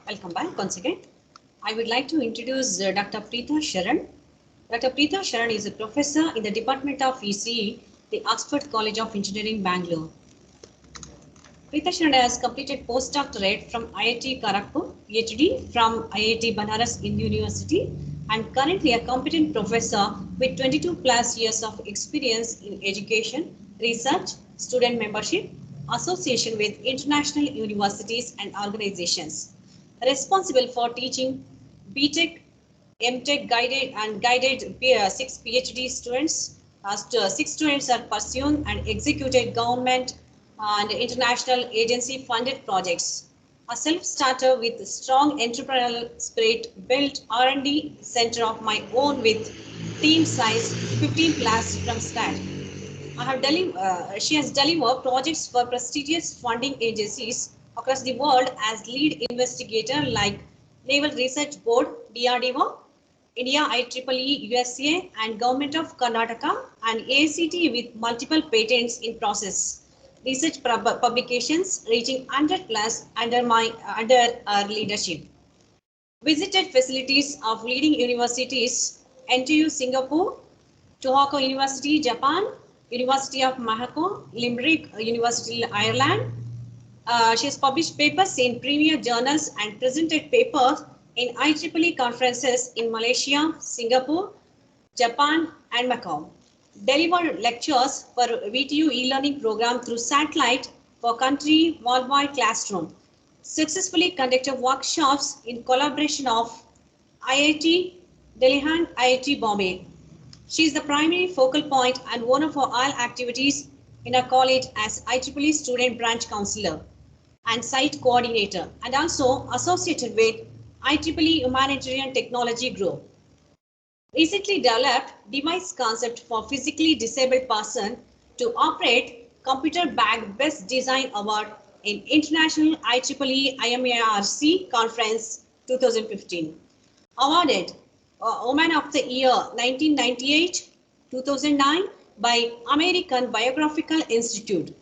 Welcome back once again. I would like to introduce Dr. Preetha Sharan. Dr. Preetha Sharan is a professor in the Department of ECE, the Oxford College of Engineering, Bangalore. Preetha Sharan has completed postdoctorate from IIT Kharagpur, PhD from IIT Banaras Hindu University, and currently a competent professor with 22 plus years of experience in education, research, student membership, association with international universities and organizations. Responsible for teaching BTech, MTech guided 6 PhD students. 6 students are pursuing and executed government and international agency funded projects. A self-starter with strong entrepreneurial spirit, built R&D center of my own with team size 15 plus from scratch. She has delivered projects for prestigious funding agencies across the world as lead investigator like Naval Research Board, DRDO, India IEEE USA, and Government of Karnataka, and ACT with multiple patents in process. Research publications reaching 100 plus under our leadership. Visited facilities of leading universities: NTU Singapore, Tohoku University Japan, University of Mahako, Limerick University Ireland. She has published papers in premier journals and presented papers in IEEE conferences in Malaysia, Singapore, Japan, and Macau. Delivered lectures for VTU e-learning program through satellite for country worldwide classroom. Successfully conducted workshops in collaboration of IIT Delhi and IIT Bombay. She is the primary focal point and owner for all activities in our college as IEEE Student Branch Counselor and Site Coordinator, and also associated with IEEE Humanitarian Technology Group. Recently developed device concept for physically disabled person to operate computer bag Best Design Award in International IEEE IMARC Conference 2015. Awarded Woman of the Year 1998, 2009 by American Biographical Institute.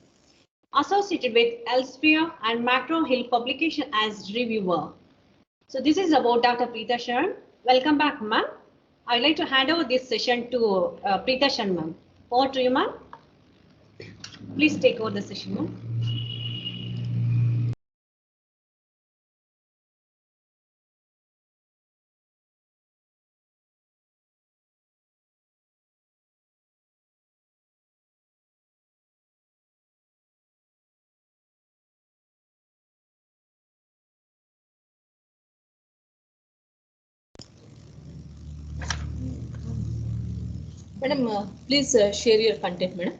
Associated with Elsevier and Macro Hill publication as reviewer. So this is about Dr. Preetha Sharan. Welcome back, ma'am. I'd like to hand over this session to Preetha Sharan, ma'am. Over to you, ma'am. Please take over the session, ma'am. Madam, please share your content, madam.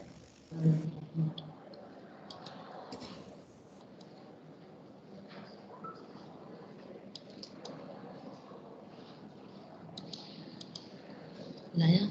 Naya.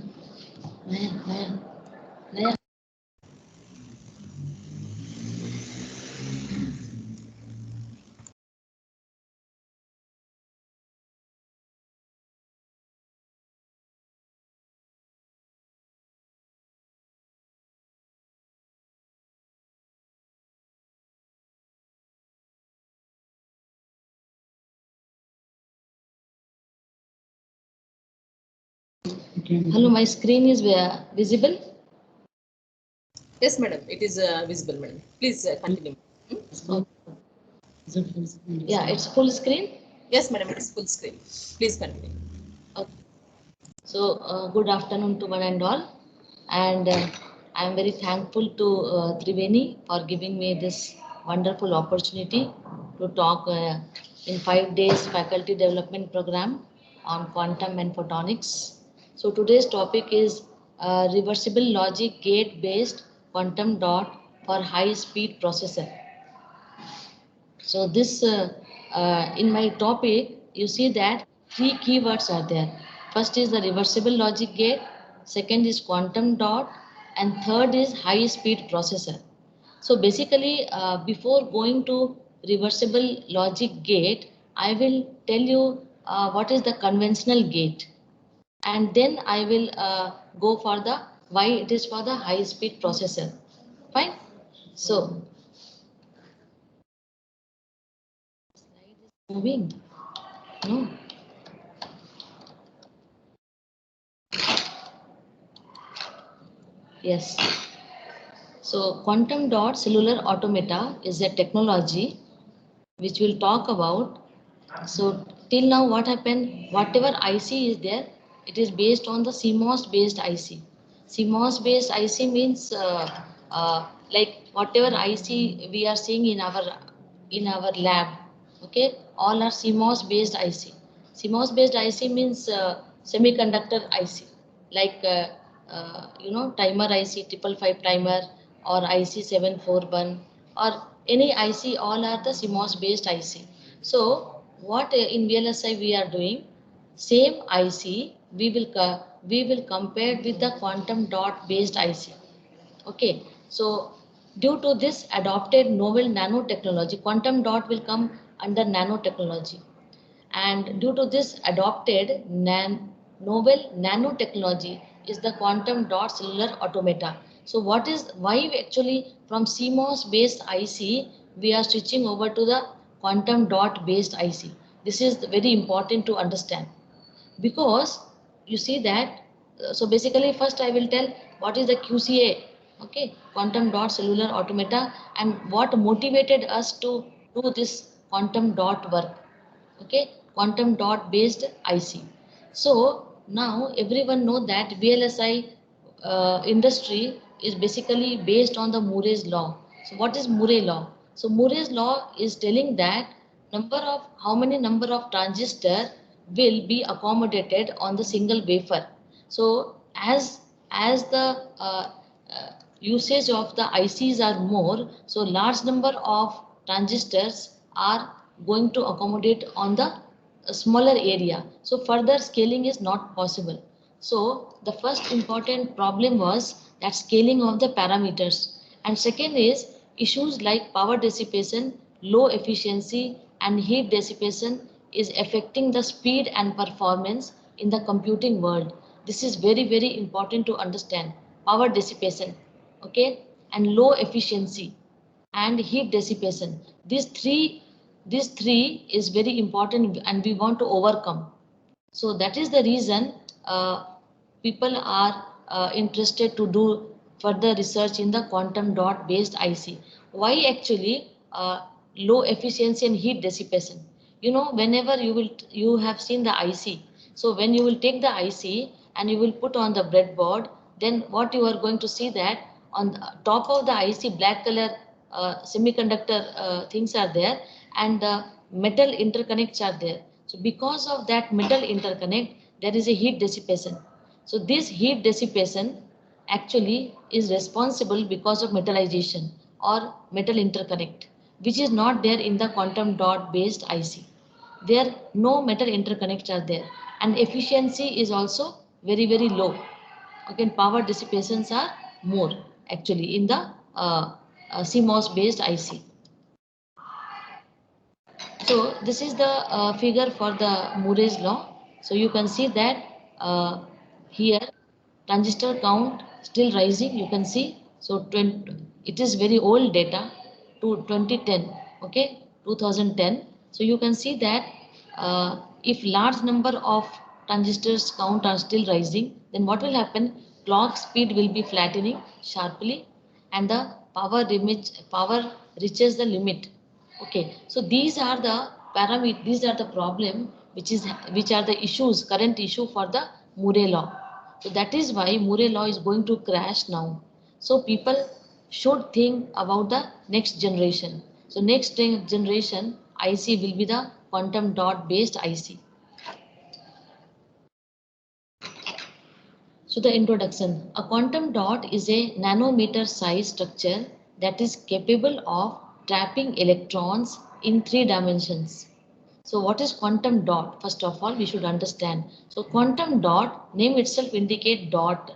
Hello, my screen is visible? Yes, madam, it is visible, madam. Please continue. Yeah, it's full screen? Yes, madam, it is full screen. Please continue. Okay. So, good afternoon to one and all. And I am very thankful to Triveni for giving me this wonderful opportunity to talk in 5 days faculty development program on quantum and photonics. So today's topic is reversible logic gate based quantum dot for high speed processor. So this in my topic, you see that 3 keywords are there. First is the reversible logic gate, second is quantum dot, and third is high speed processor. So basically, before going to reversible logic gate, I will tell you what is the conventional gate, and then I will go for the why it is for the high speed processor. Fine. So moving. No. Yes. So quantum dot cellular automata is a technology which we'll talk about. So till now what happened, whatever IC is there, it is based on the CMOS based IC. CMOS based IC means like whatever IC we are seeing in our lab, okay, all are CMOS based IC. CMOS based IC means semiconductor IC, like timer IC 555 timer or IC 741 or any IC, all are the CMOS based IC. So what in VLSI we are doing, same IC we will compare with the quantum dot based IC. Okay, so due to this adopted novel nanotechnology, quantum dot will come under nanotechnology, and due to this adopted novel nanotechnology is the quantum dot cellular automata. So what is why we actually from CMOS based IC we are switching over to the quantum dot based IC. This is very important to understand, because you see that so basically first I will tell what is the QCA, okay, quantum dot cellular automata, and what motivated us to do this quantum dot work, okay, quantum dot based IC. So now everyone know that VLSI industry is basically based on the Moore's law. So what is Moore law? So Moore's law is telling that how many number of transistor will be accommodated on the single wafer. So as the usage of the ICs are more, so large number of transistors are going to accommodate on the smaller area. So further scaling is not possible. So the first important problem was that scaling of the parameters. And second is issues like power dissipation, low efficiency and heat dissipation is affecting the speed and performance in the computing world. This is very, very important to understand. Power dissipation, okay, and low efficiency and heat dissipation. These three is very important and we want to overcome. So that is the reason people are interested to do further research in the quantum dot based IC. Why actually low efficiency and heat dissipation? You know, whenever you have seen the IC. So when you will take the IC and you will put on the breadboard, then what you are going to see that on the top of the IC black color semiconductor things are there, and the metal interconnects are there. So because of that metal interconnect, there is a heat dissipation. So this heat dissipation actually is responsible because of metallization or metal interconnect, which is not there in the quantum dot based IC. There no metal interconnects are there, and efficiency is also very, very low. Again, power dissipations are more actually in the CMOS based IC. So this is the figure for the Moore's law. So you can see that here transistor count still rising. You can see, so 20, it is very old data to 2010, okay, 2010. So you can see that if large number of transistors count are still rising, then what will happen? Clock speed will be flattening sharply, and the power reaches the limit. Okay, so these are the parameters, these are the problem which are the issues, current issue for the Moore law. So that is why Moore law is going to crash now. So people should think about the next generation. So next generation IC will be the quantum dot based IC. So the introduction, a quantum dot is a nanometer size structure that is capable of trapping electrons in 3 dimensions. So what is quantum dot? First of all, we should understand. So quantum dot, name itself indicate dot.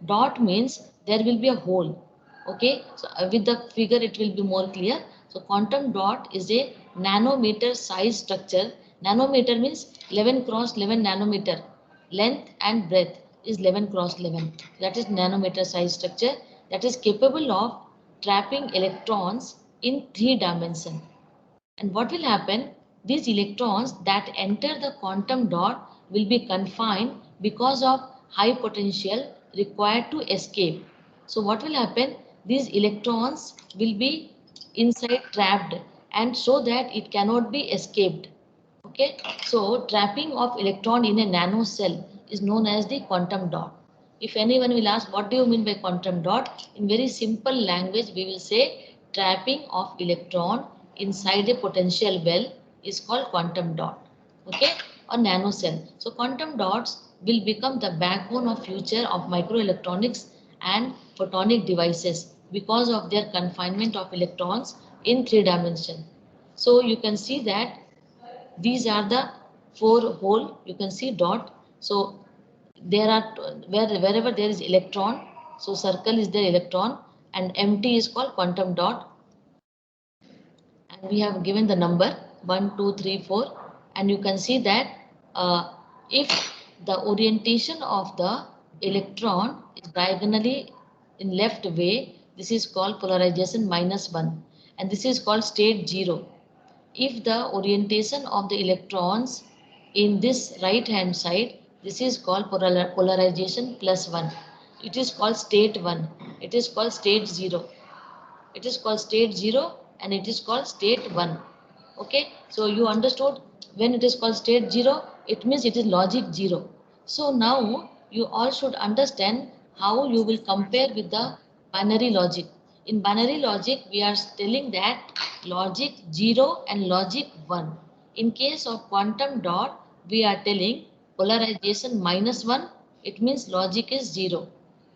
Dot means there will be a hole. Okay, so with the figure it will be more clear. So quantum dot is a nanometer size structure. Nanometer means 11 cross 11 nanometer. Length and breadth is 11 cross 11. That is nanometer size structure that is capable of trapping electrons in 3 dimensions. And what will happen these electrons that enter the quantum dot will be confined because of high potential required to escape. So what will happen? These electrons will be inside trapped, and so that it cannot be escaped. Okay, so trapping of electron in a nano cell is known as the quantum dot. If anyone will ask what do you mean by quantum dot, in very simple language we will say trapping of electron inside a potential well is called quantum dot. Okay, or nano cell. So quantum dots will become the backbone of future of microelectronics and photonic devices because of their confinement of electrons in 3 dimension. So you can see that these are the 4 hole, you can see dot. So there are wherever there is electron, so circle is the electron and empty is called quantum dot, and we have given the number 1 2 3 4, and you can see that if the orientation of the electron is diagonally in left way, this is called polarization -1, and this is called state 0. If the orientation of the electrons in this right hand side, this is called polarization +1. It is called state 1. It is called state 0. It is called state 0 and it is called state 1. Okay, so you understood when it is called state 0, it means it is logic 0. So now you all should understand how you will compare with the binary logic. In binary logic, we are telling that logic 0 and logic 1. In case of quantum dot, we are telling polarization -1, it means logic is 0.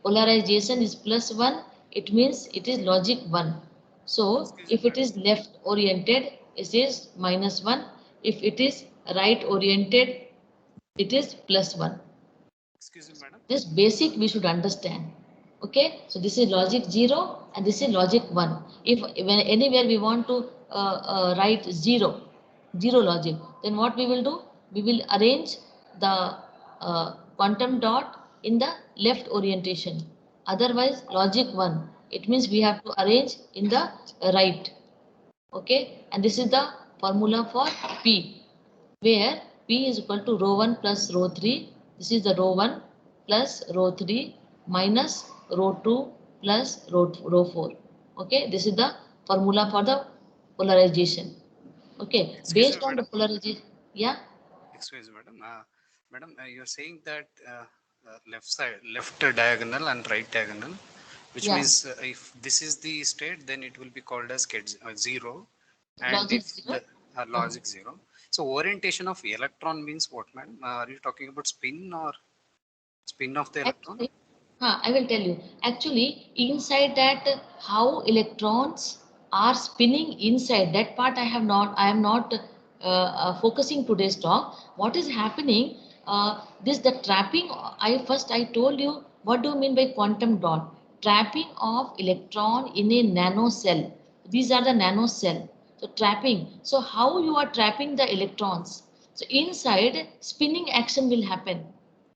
Polarization is +1, it means it is logic 1. So if it is left oriented, it is -1. If it is right oriented, it is +1. Excuse me, madam. This basic we should understand. Okay, so this is logic 0 and this is logic 1. If when anywhere we want to write 0 logic, then what we will do? We will arrange the quantum dot in the left orientation. Otherwise, logic 1, it means we have to arrange in the right. Okay, and this is the formula for P, where P is equal to rho 1 plus rho 3. This is the rho 1 plus rho 3 minus rho 2 plus rho 4. Okay, this is the formula for the polarization. Okay, Excuse based me, on the madam. polarization, yeah. Excuse me, madam. Madam, you're saying that left diagonal and right diagonal, which Yeah, means if this is the state, then it will be called as get 0, and logic if 0. the logic 0. So orientation of electron means what, madam? Are you talking about spin of the electron? Actually, I will tell you. Actually, inside that, how electrons are spinning inside that part, I am not focusing today's talk. What is happening? The trapping. I told you. What do you mean by quantum dot? Trapping of electron in a nano cell. These are the nano cell. So trapping. So how you are trapping the electrons? So inside, spinning action will happen.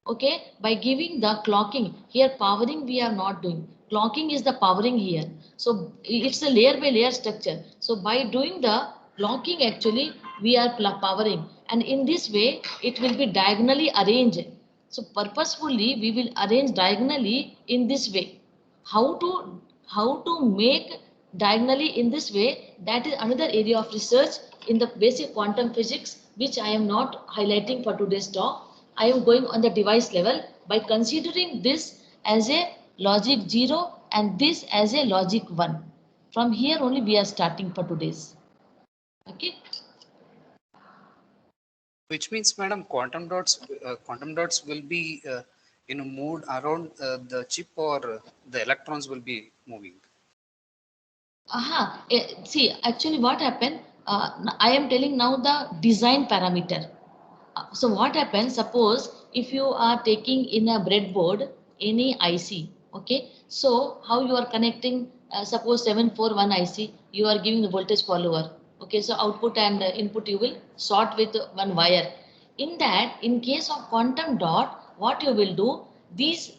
Okay, by giving the clocking here, powering we are not doing, clocking is the powering here. So it's a layer by layer structure. So by doing the clocking, actually we are powering, and in this way it will be diagonally arranged. So purposefully we will arrange diagonally in this way. How to make diagonally in this way, that is another area of research in the basic quantum physics, which I am not highlighting for today's talk. I am going on the device level by considering this as a logic 0 and this as a logic 1. From here only we are starting for today's. Okay. Which means, madam, quantum dots will be moved around the chip, or the electrons will be moving. See, actually what happened, I am telling now the design parameter. So what happens, suppose if you are taking in a breadboard any IC, okay, so how you are connecting, suppose 741 IC, you are giving the voltage follower, okay, so output and input you will sort with one wire. In that, in case of quantum dot, what you will do, these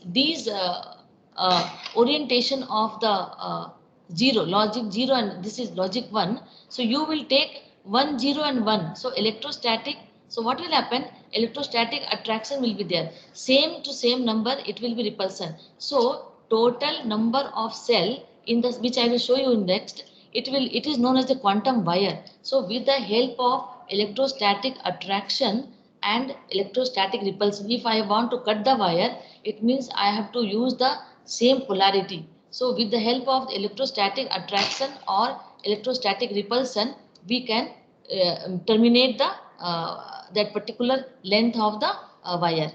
orientation of the 0, logic 0 and this is logic 1. So you will take 1, 0 and 1. So electrostatic, so what will happen? Electrostatic attraction will be there. Same to same number, it will be repulsion. So total number of cell in this, which I will show you in next, it is known as the quantum wire. So with the help of electrostatic attraction and electrostatic repulsion, if I want to cut the wire, it means I have to use the same polarity. So with the help of the electrostatic attraction or electrostatic repulsion, we can terminate the that particular length of the wire.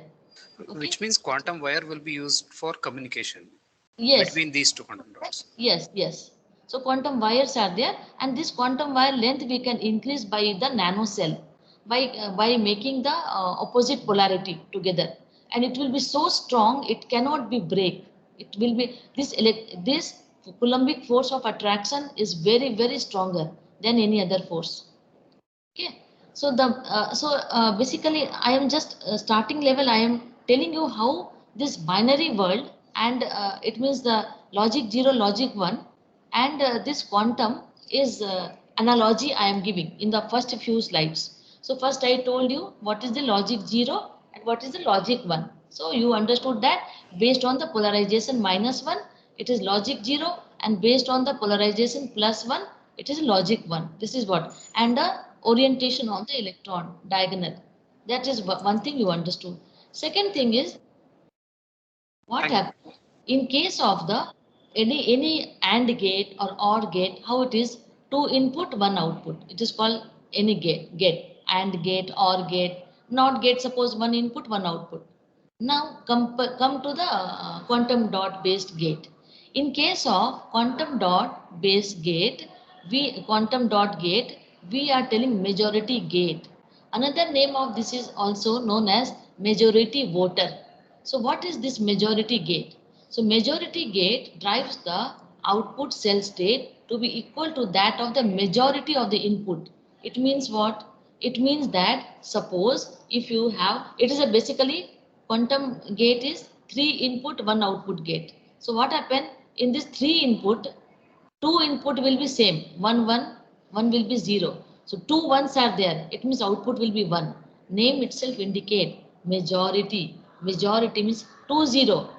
Okay? Which means quantum wire will be used for communication Yes. between these two quantum dots. Yes, yes. So quantum wires are there, and this quantum wire length we can increase by the nano cell, by making the opposite polarity together, and it will be so strong it cannot be break. It will be this Coulombic force of attraction is very stronger than any other force. Okay, so basically I am just starting level. I am telling you how this binary world, and it means the logic 0, logic 1, and this quantum is analogy I am giving in the first few slides. So first I told you what is the logic 0 and what is the logic 1. So you understood that based on the polarization -1, it is logic 0, and based on the polarization +1, it is logic 1. This is what, and orientation of the electron diagonal. That is one thing you understood. Second thing is what happens in case of the any AND gate or OR gate, how it is 2 input 1 output. It is called any gate AND gate, OR gate, NOT gate. Suppose 1 input 1 output. Now come to the quantum dot based gate. In case of quantum dot based gate, we are telling majority gate. Another name of this is also known as majority voter. So what is this majority gate? So majority gate drives the output cell state to be equal to that of the majority of the input. It means what? It means that suppose if you have, it is a basically quantum gate is 3 input 1 output gate. So what happened in this 3 input, 2 input will be same, 1 1, 1 will be 0. So 2 ones are there, it means output will be 1. Name itself indicate majority. Majority means 2 0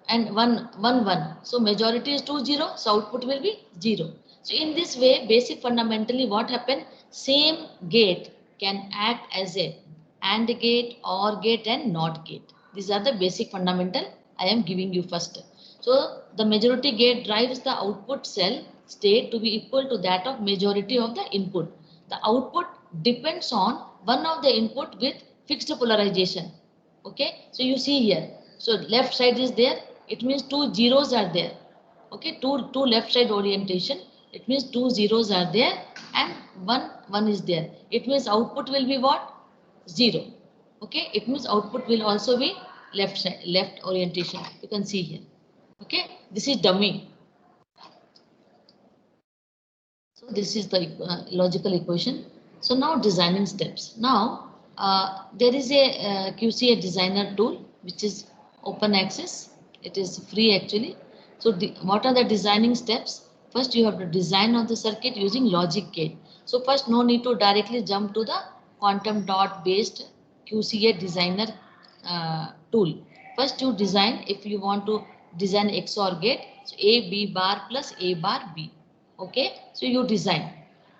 and 1 1 1. So majority is 2 0, so output will be 0. So in this way, basic fundamentally what happened, same gate can act as a AND gate, OR gate and NOT gate. These are the basic fundamental I am giving you first. So the majority gate drives the output cell state to be equal to that of majority of the input. The output depends on one of the input with fixed polarization. Okay, so you see here. So left side is there. It means 2 zeros are there. Okay, two left side orientation. It means 2 zeros are there and 1 is there. It means output will be what? 0. Okay, it means output will also be left orientation. You can see here. Okay, this is dummy. So this is the logical equation. So now designing steps. Now there is a QCA designer tool which is open access. It is free actually. So what are the designing steps? First you have to design on the circuit using logic gate. So first no need to directly jump to the quantum dot based QCA designer tool. First you design, if you want to design XOR gate, so A B bar plus A bar B. Okay, so you design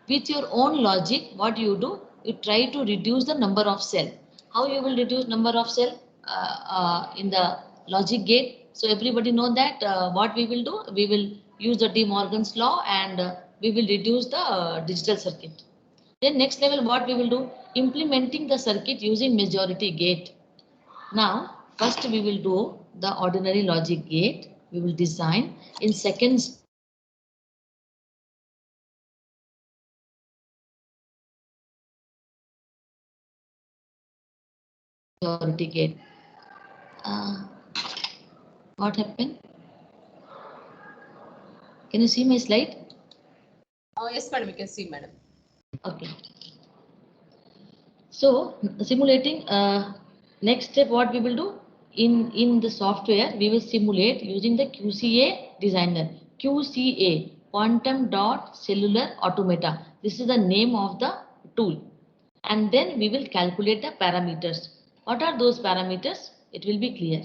with your own logic. What you do, you try to reduce the number of cell. How you will reduce number of cell in the logic gate? So everybody know that what we will do, we will use the De Morgan's law and we will reduce the digital circuit. Then next level what we will do, implementing the circuit using majority gate. Now first we will do the ordinary logic gate. We will design in seconds. Majority gate. What happened? Can you see my slide? Oh, yes, madam, you can see, madam. Okay. So simulating, next step what we will do, in the software we will simulate using the QCA designer. QCA, quantum dot cellular automata. This is the name of the tool, and then we will calculate the parameters. What are those parameters? It will be clear.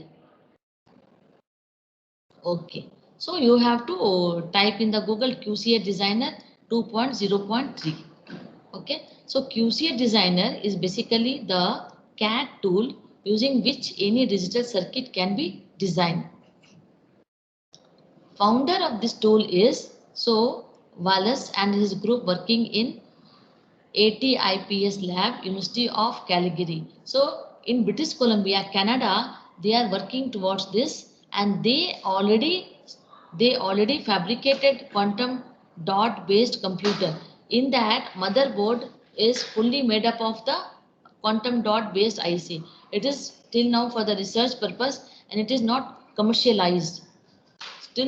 Okay, so you have to type in the Google QCA Designer 2.0.3. Okay, so QCA Designer is basically the CAD tool using which any digital circuit can be designed. Founder of this tool is Wallace and his group working in ATIPS lab, University of Calgary. So in British Columbia, Canada, they are working towards this, and they already fabricated quantum dot based computer. In that, motherboard is fully made up of the quantum dot based IC. It is till now for the research purpose, and it is not commercialized.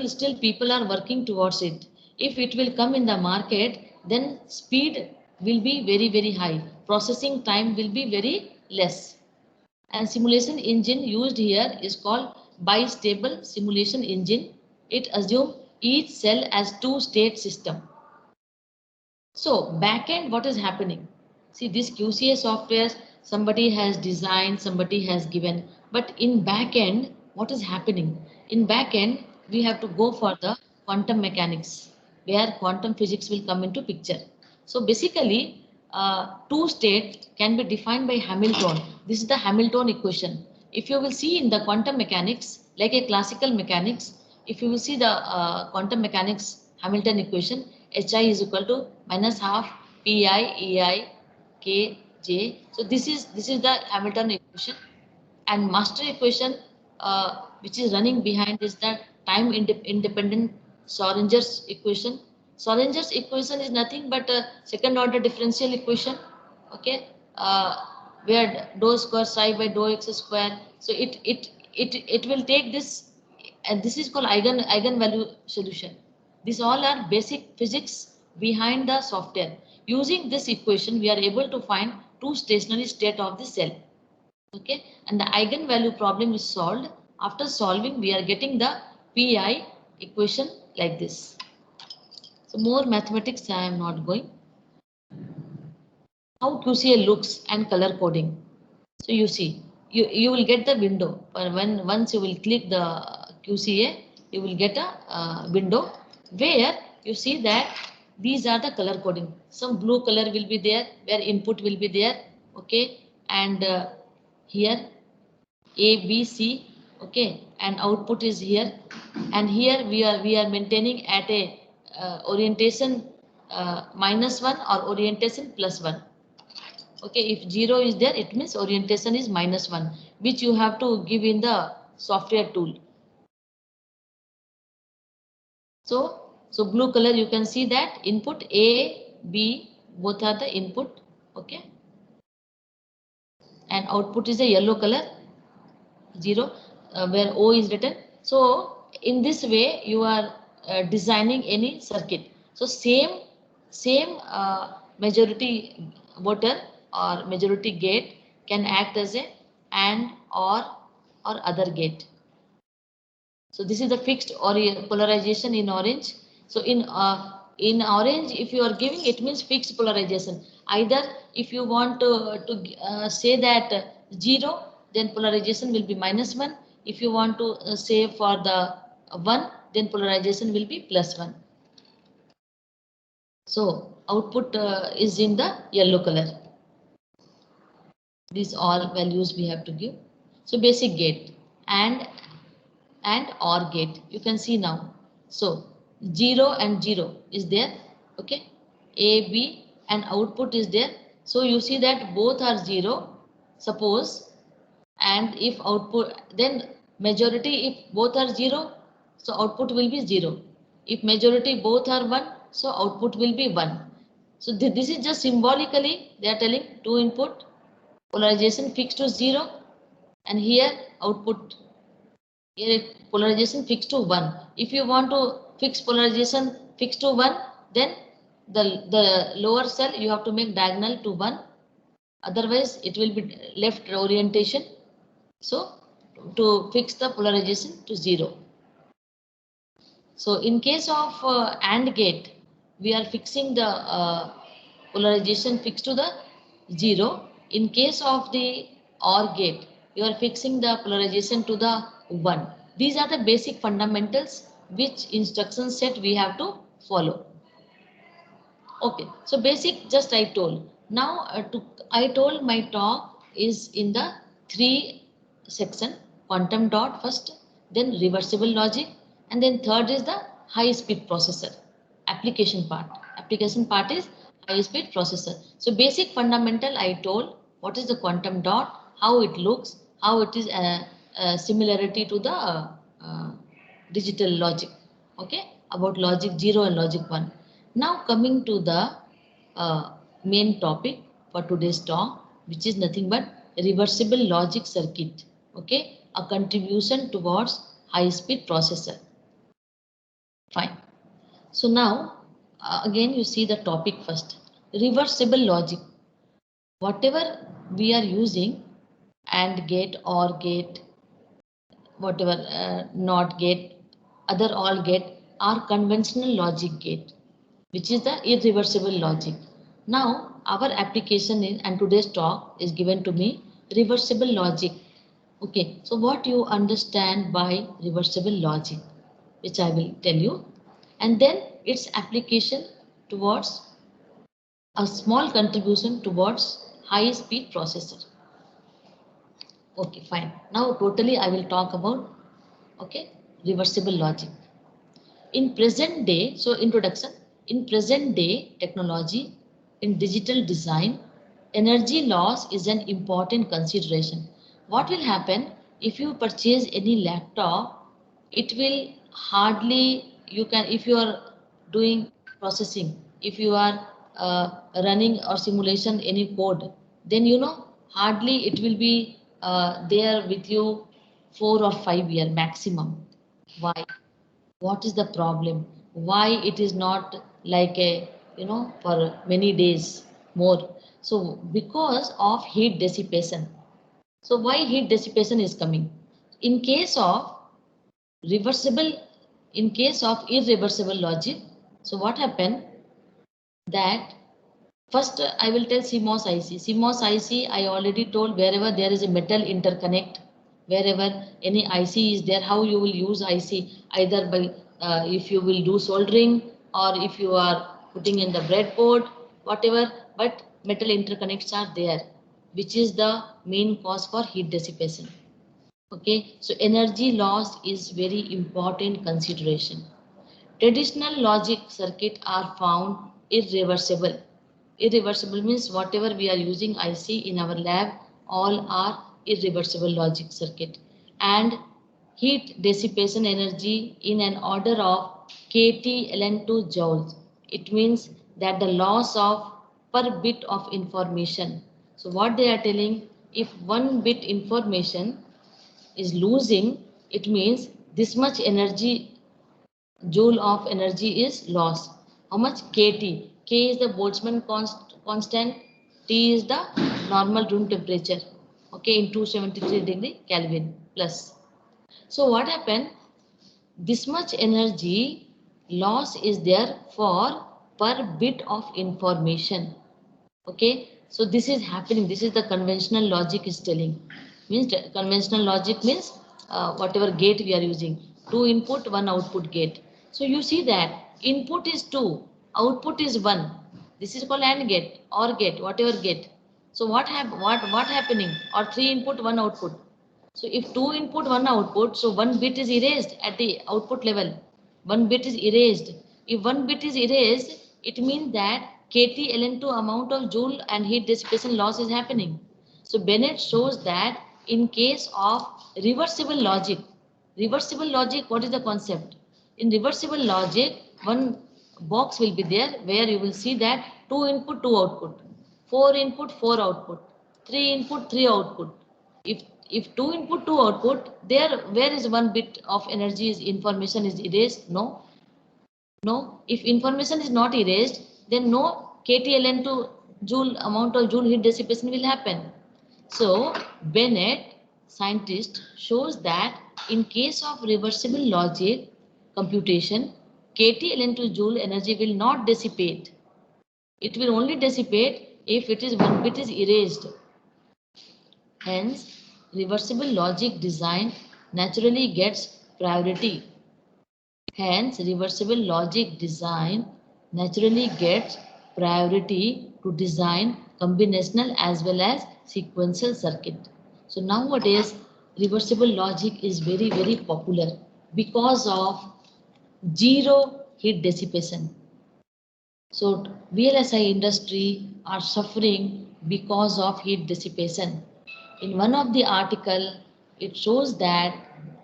Still people are working towards it. If it will come in the market, then speed will be very high, processing time will be very less, and simulation engine used here is called bistable simulation engine. It assumes each cell as two-state system. So backend, what is happening? See, this QCA software somebody has designed, somebody has given, but in backend, what is happening? In backend, we have to go for the quantum mechanics, where quantum physics will come into picture. So basically, two-state can be defined by Hamilton. This is the Hamilton equation. If you will see in the quantum mechanics, like a classical mechanics, if you will see the quantum mechanics Hamilton equation, Hi is equal to minus half Pi Ei Kj. So this is the Hamilton equation, and master equation which is running behind is the time independent Schrodinger's equation. Schrodinger's equation is nothing but a second order differential equation. Okay, where dou square psi by dou x square. So it will take this, and this is called eigenvalue solution. These all are basic physics behind the software. Using this equation, we are able to find two stationary state of the cell. Okay, and the eigenvalue problem is solved. After solving, we are getting the Pi equation like this. So more mathematics I am not going. How QCA looks and color coding. So you see, you will get the window. Once you will click the QCA, you will get a window where you see that these are the color coding. Some blue color will be there, where input will be there. Okay, and here A, B, C. Okay, and output is here, and here we are maintaining at a orientation -1 or orientation +1. Okay, if 0 is there, it means orientation is -1, which you have to give in the software tool. So blue color, you can see that input A, B, both are the input. Okay, and output is a yellow color, 0, where O is written. So in this way, you are designing any circuit. So same majority voter or majority gate can act as a AND or other gate. So this is the fixed or polarization in orange. So in orange, if you are giving, it means fixed polarization. Either if you want to say that 0, then polarization will be -1. If you want to say for the 1, then polarization will be +1. So output is in the yellow color. These all values we have to give. So basic gate and OR gate, you can see now. So 0 and 0 is there. Okay, A, B, and output is there. So you see that both are 0, suppose, and if output, then majority, if both are 0, so output will be 0. If majority both are 1, so output will be 1. So this is just symbolically they are telling two input, polarization fixed to 0, and here output, here polarization fixed to 1. If you want to fix polarization fixed to 1, then the lower cell you have to make diagonal to 1. Otherwise, it will be left orientation. So to fix the polarization to 0. So in case of AND gate, we are fixing the polarization fixed to the 0. In case of the OR gate, you are fixing the polarization to the 1. These are the basic fundamentals which instruction set we have to follow. Okay, so basic just I told. Now I told my talk is in the 3 section: quantum dot first, then reversible logic, and then third is the high speed processor application part. Application part is high speed processor. So basic fundamental I told what is the quantum dot, how it looks, how it is a similarity to the digital logic. Okay, about logic 0 and logic 1. Now coming to the main topic for today's talk, which is nothing but reversible logic circuit. Okay, a contribution towards high speed processor. Fine. So now again you see the topic first. Reversible logic. Whatever we are using, AND gate, OR gate, whatever NOT gate, other all gate are conventional logic gate, which is the irreversible logic. Now our application in and today's talk is given to me reversible logic. Okay, so what you understand by reversible logic, which I will tell you, and then its application towards a small contribution towards high speed processor. Okay, fine. Now totally I will talk about, okay, reversible logic. In present day, so introduction, in present day technology, in digital design, energy loss is an important consideration. What will happen if you purchase any laptop? It will hardly, you can, if you are doing processing, if you are running or simulation any code, then you know hardly it will be there with you 4 or 5 years maximum. Why? What is the problem? Why it is not like a, for many days more? So because of heat dissipation. So why heat dissipation is coming? In case of reversible, in case of irreversible logic, so what happened that first I will tell CMOS IC. CMOS IC I already told, wherever there is a metal interconnect, wherever any IC is there, how you will use IC, either by if you will do soldering or if you are putting in the breadboard, whatever, but metal interconnects are there, which is the main cause for heat dissipation. Okay, so energy loss is very important consideration. Traditional logic circuit are found irreversible. Irreversible means whatever we are using IC in our lab, all are irreversible logic circuit. And heat dissipation energy in an order of kT ln2 joules. It means that the loss of per bit of information. So what they are telling, if 1 bit information is losing, it means this much energy, joule of energy is lost. How much? kT. K is the Boltzmann constant. T is the normal room temperature. Okay, in 273 degree Kelvin plus. So what happened? This much energy loss is there for per bit of information. Okay, so this is happening. This is the conventional logic is telling. Means conventional logic means whatever gate we are using, 2 input 1 output gate. So you see that input is 2, output is 1. This is called AND gate or gate, whatever gate. So what happening? Or 3 input 1 output. So if 2 input 1 output, so 1 bit is erased at the output level. 1 bit is erased. If 1 bit is erased, it means that kT ln2 amount of joule and heat dissipation loss is happening. So Bennett shows that in case of reversible logic, what is the concept? In reversible logic, one box will be there where you will see that 2 input 2 output, 4 input 4 output, 3 input 3 output. If 2 input 2 output, there where is 1 bit of energy is information is erased? No. No, if information is not erased, then no KTLN2 joule amount of joule heat dissipation will happen. So Bennett, scientist, shows that in case of reversible logic computation, KTLN2 joule energy will not dissipate. It will only dissipate if it is one bit is erased. Hence, reversible logic design naturally gets priority. Hence, reversible logic design naturally gets priority to design combinational as well as sequential circuit. So nowadays, reversible logic is very, very popular because of zero heat dissipation. So VLSI industry are suffering because of heat dissipation. In one of the article, it shows that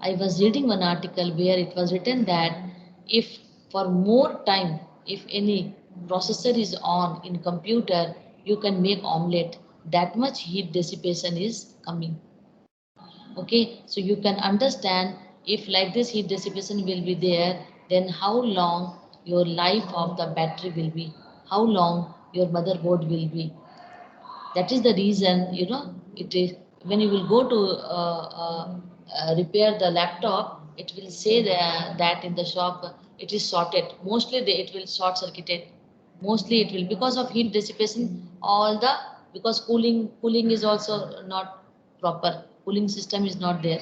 I was reading one article where it was written that if for more time, if any processor is on in computer, you can make omelette. That much heat dissipation is coming. Okay, so you can understand if like this heat dissipation will be there, then how long your life of the battery will be, how long your motherboard will be. That is the reason, you know, it is when you will go to repair the laptop, it will say that in the shop it is shorted. Mostly it will short circuited. Mostly it will because of heat dissipation. All the because cooling is also not proper. Cooling system is not there.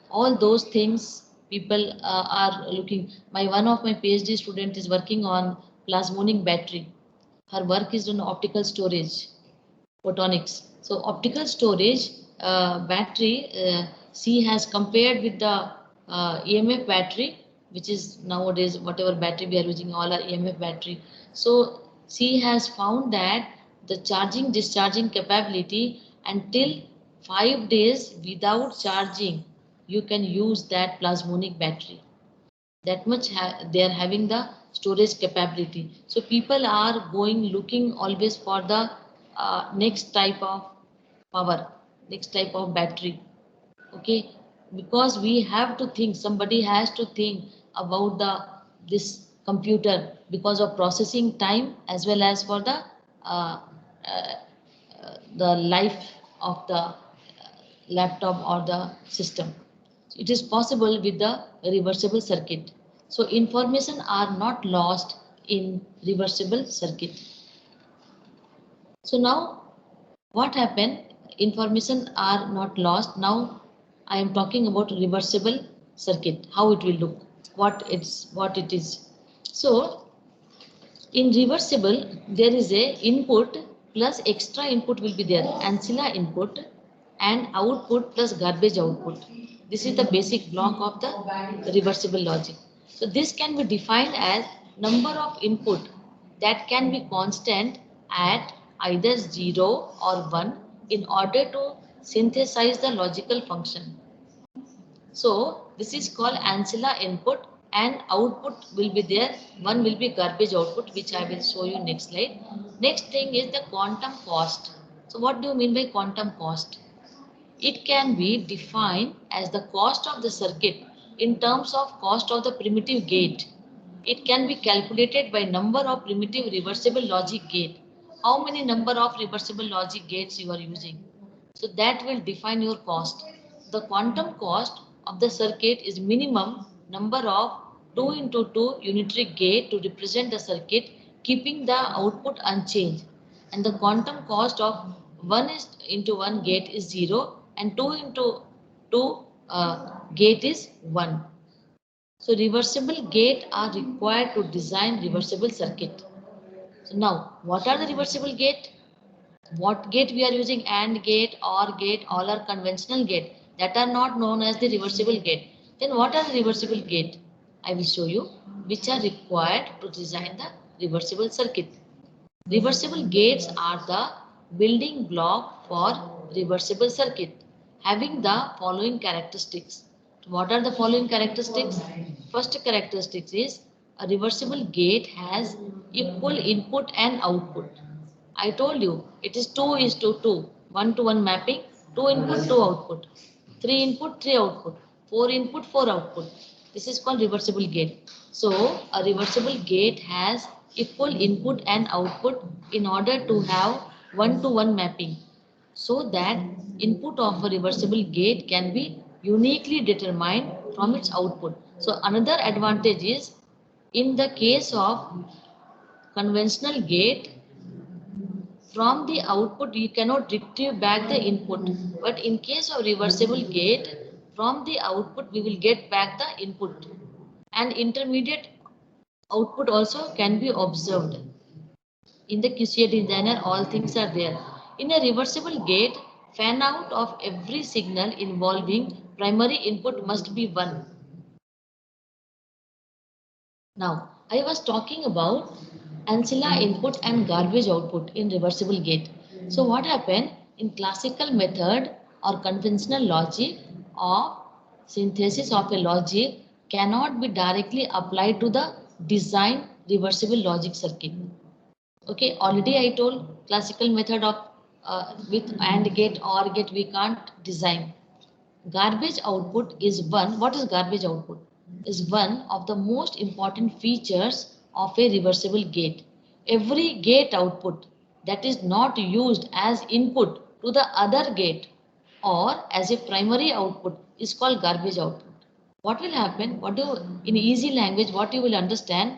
All those things people are looking. One of my PhD student is working on plasmonic battery. Her work is on optical storage photonics. So optical storage battery, she has compared with the EMF battery, which is nowadays whatever battery we are using, all are EMF battery. So she has found that the charging discharging capability until 5 days without charging, you can use that plasmonic battery. That much they are having the storage capability. So people are going looking always for the next type of power, next type of battery. Okay, because we have to think, somebody has to think about the this computer because of processing time as well as for the life of the laptop or the system. It is possible with the reversible circuit. So information are not lost in reversible circuit. So now what happened? Information are not lost. Now I am talking about reversible circuit, how it will look, what it is. So in reversible, there is a input plus extra input will be there, ancilla input and output plus garbage output. This is the basic block of the reversible logic. So this can be defined as number of input that can be constant at either 0 or 1 in order to synthesize the logical function. So this is called ancilla input and output will be there. One will be garbage output, which I will show you next slide. Next thing is the quantum cost. So what do you mean by quantum cost? It can be defined as the cost of the circuit in terms of cost of the primitive gate. It can be calculated by number of primitive reversible logic gate. How many number of reversible logic gates you are using? So that will define your cost. The quantum cost of the circuit is minimum number of 2 into 2 unitary gate to represent the circuit, keeping the output unchanged. And the quantum cost of 1 is into 1 gate is 0 and 2 into 2 gate is 1. So reversible gate are required to design reversible circuit. So now, what are the reversible gate? What gate we are using? AND gate, OR gate, all are conventional gate that are not known as the reversible gate. Then what are the reversible gate? I will show you which are required to design the reversible circuit. Reversible gates are the building block for reversible circuit having the following characteristics. What are the following characteristics? First characteristic is a reversible gate has equal input and output. I told you it is 2 is to 2, 1 to 1 mapping, 2 input, 2 output, 3 input, 3 output, 4 input, 4 output. This is called reversible gate. So a reversible gate has equal input and output in order to have 1 to 1 mapping, so that input of a reversible gate can be uniquely determined from its output. So another advantage is in the case of conventional gate, from the output you cannot retrieve back the input. But in case of reversible gate, from the output we will get back the input, and intermediate output also can be observed. In the QCA designer, all things are there. In a reversible gate, fan out of every signal involving primary input must be 1. Now, I was talking about ancilla input and garbage output in reversible gate. So what happened in classical method or conventional logic of synthesis of a logic cannot be directly applied to the design reversible logic circuit. Okay, already I told classical method of with AND gate or gate we can't design. Garbage output is one. What is garbage output? Is one of the most important features of a reversible gate. Every gate output that is not used as input to the other gate or as a primary output is called garbage output. What will happen? In easy language, what you will understand,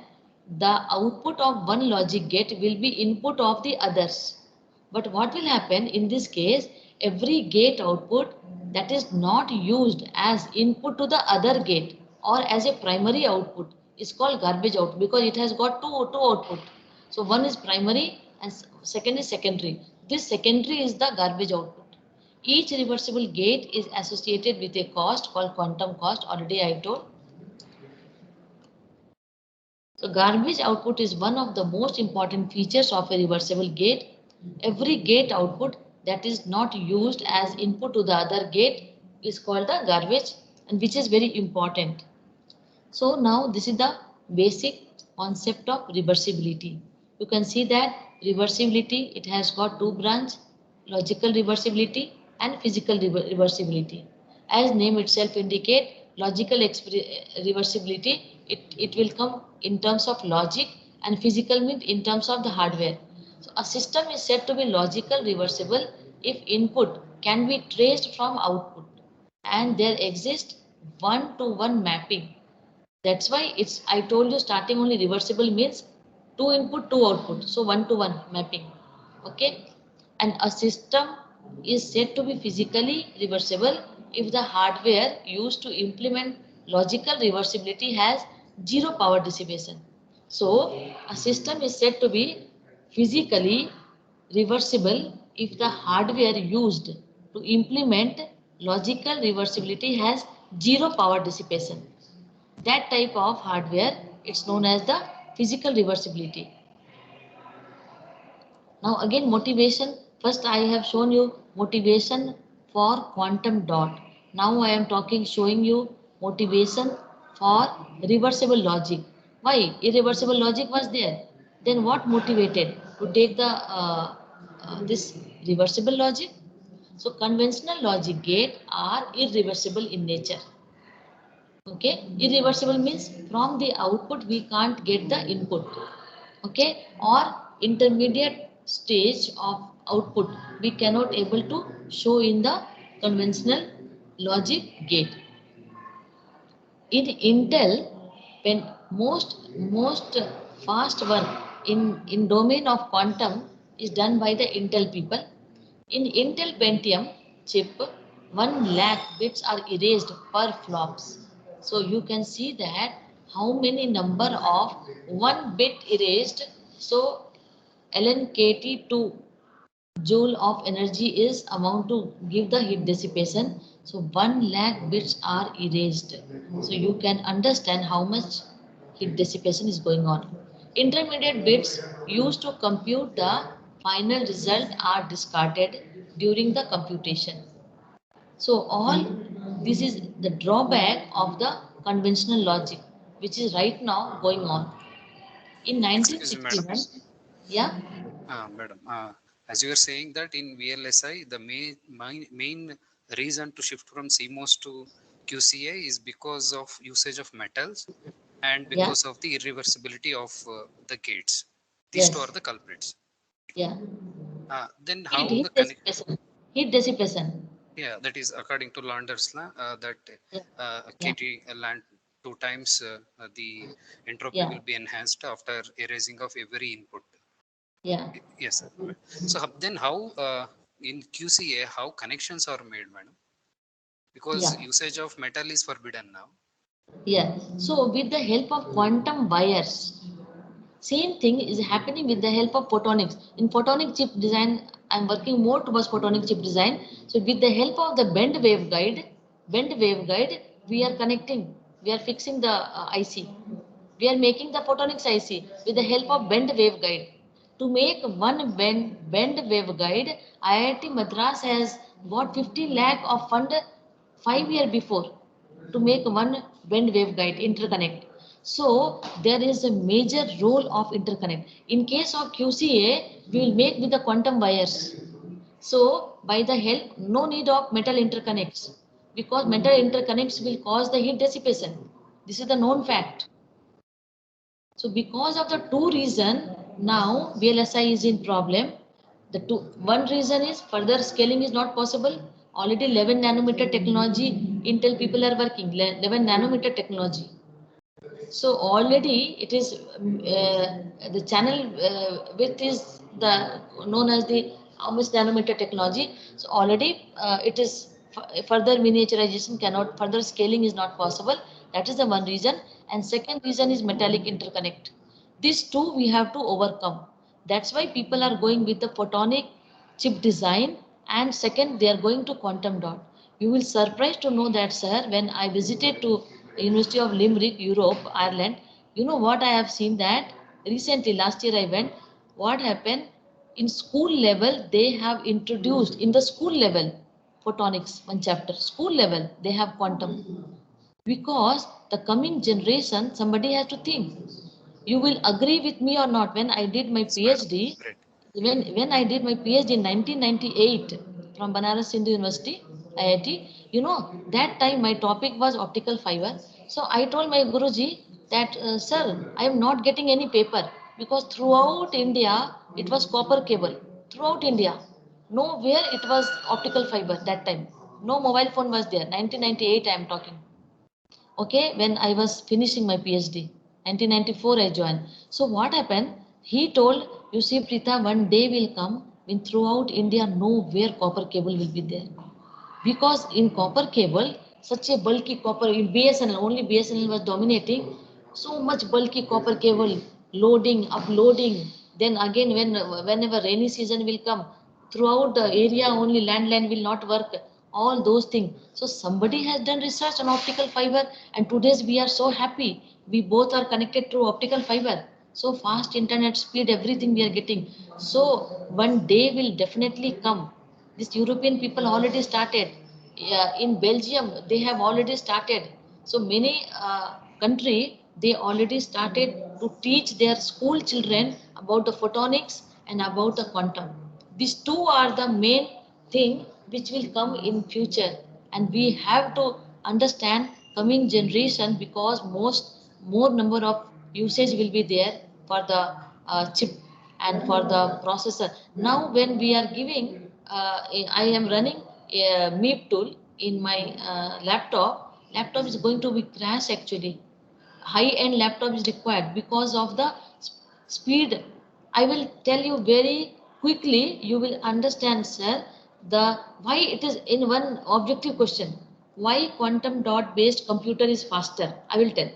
the output of one logic gate will be input of the others. But what will happen in this case, every gate output that is not used as input to the other gate or as a primary output is called garbage output because it has got two output. So one is primary and second is secondary. This secondary is the garbage output. Each reversible gate is associated with a cost called quantum cost, already I told. So garbage output is one of the most important features of a reversible gate. Every gate output that is not used as input to the other gate is called the garbage, and which is very important. So now this is the basic concept of reversibility. You can see that reversibility, it has got two branches, logical reversibility and physical reversibility. As name itself indicate, logical reversibility, it will come in terms of logic, and physical means in terms of the hardware. So a system is said to be logical reversible if input can be traced from output and there exists one-to-one mapping. That's why I told you starting only reversible means two input, two output. So one to one mapping. Okay. And a system is said to be physically reversible if the hardware used to implement logical reversibility has zero power dissipation. So a system is said to be physically reversible if the hardware used to implement logical reversibility has zero power dissipation. That type of hardware, it's known as the physical reversibility. Now again motivation, first I have shown you motivation for quantum dot. Now I am showing you motivation for reversible logic. Why? Irreversible logic was there. Then what motivated to take the this reversible logic? So conventional logic gate are irreversible in nature. Okay, irreversible means from the output we can't get the input. Okay, or intermediate stage of output we cannot able to show in the conventional logic gate. In Intel, when most fast work in domain of quantum is done by the Intel people. In Intel Pentium chip, 1 lakh bits are erased per flops. So you can see that how many number of 1 bit erased. So LNKT2 joule of energy is amount to give the heat dissipation. So 1 lakh bits are erased. So you can understand how much heat dissipation is going on. Intermediate bits used to compute the final result are discarded during the computation. So all this is the drawback of the conventional logic, which is right now going on. In Excuse me, madam. 1961, yeah. Madam, as you are saying that in VLSI, the main reason to shift from CMOS to QCA is because of usage of metals and Yeah, because of the irreversibility of the gates. These two are yes, the culprits. yeah. Then Heat, how heat the connect? dissipation. Heat dissipation. Yeah, that is according to Lander's law that Yeah, yeah, KT land two times the entropy yeah, will be enhanced after erasing of every input. Yeah. Yes, sir. So then how in QCA how connections are made, madam? Because Yeah. usage of metal is forbidden now. Yeah. So with the help of quantum wires, same thing is happening with the help of photonics. In photonic chip design, I'm working more towards photonic chip design. So with the help of the bend waveguide, we are connecting, we are fixing the IC. We are making the photonics IC with the help of bend waveguide. To make one bend waveguide, IIT Madras has got 50 lakh of fund 5 years before to make one bend waveguide interconnect. So there is a major role of interconnect. In case of QCA, we will make with the quantum wires. So by the help, no need of metal interconnects because metal interconnects will cause the heat dissipation. This is the known fact. So because of the two reason, now VLSI is in problem. The two one reason is further scaling is not possible. Already 11 nanometer technology, Intel people are working 11 nanometer technology. So already it is the channel width is the known as the how much nanometer technology. So already it is further miniaturization cannot further scaling is not possible. That is the one reason. And second reason is metallic interconnect. These two we have to overcome. That's why people are going with the photonic chip design, and second they are going to quantum dot. You will surprised to know that, sir, when I visited to University of Limerick, Europe, Ireland, you know what I have seen that recently last year I went. What happened in school level? They have introduced in the school level photonics one chapter. School level they have quantum because the coming generation somebody has to think. You will agree with me or not? When I did my Yes, madam. PhD, Great. when I did my PhD in 1998 from Banaras Hindu University, IIT, you know, that time my topic was optical fiber. So I told my Guruji that, sir, I am not getting any paper because throughout India it was copper cable. Throughout India, nowhere it was optical fiber that time. No mobile phone was there. 1998 I am talking. Okay, when I was finishing my PhD, 1994 I joined. So what happened? He told, you see, Preeta, one day will come when throughout India, nowhere copper cable will be there. Because in copper cable, such a bulky copper, in BSNL, only BSNL was dominating, so much bulky copper cable, loading, uploading. Then again, whenever rainy season will come, throughout the area only landline will not work, all those things. So somebody has done research on optical fiber, and today's we are so happy. We both are connected through optical fiber. So fast internet speed, everything we are getting. So one day will definitely come. This European people already started. Yeah, in Belgium, they have already started. So many country they already started to teach their school children about the photonics and about the quantum. These two are the main thing which will come in future, and we have to understand coming generation because more number of usage will be there for the chip and for the processor. Now when we are giving, I am running a MEEP tool in my laptop. Laptop is going to be crash actually. High-end laptop is required because of the speed. I will tell you very quickly. You will understand, sir, the why it is in one objective question. Why quantum dot based computer is faster? I will tell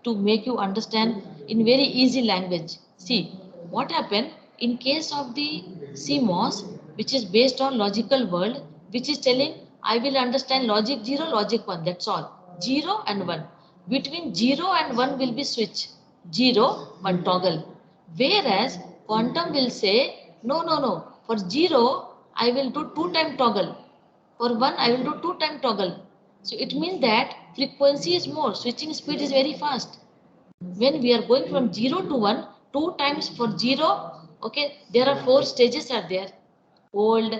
to make you understand in very easy language. See what happened in case of the CMOS, which is based on logical world, which is telling I will understand logic 0, logic 1. That's all. 0 and 1. Between 0 and 1 will be switch. 0, 1 toggle. Whereas quantum will say, no, no, no. For 0, I will do 2 time toggle. For 1, I will do 2 time toggle. So it means that frequency is more. Switching speed is very fast. When we are going from 0 to 1, 2 times for 0, okay, there are 4 stages are there. Old,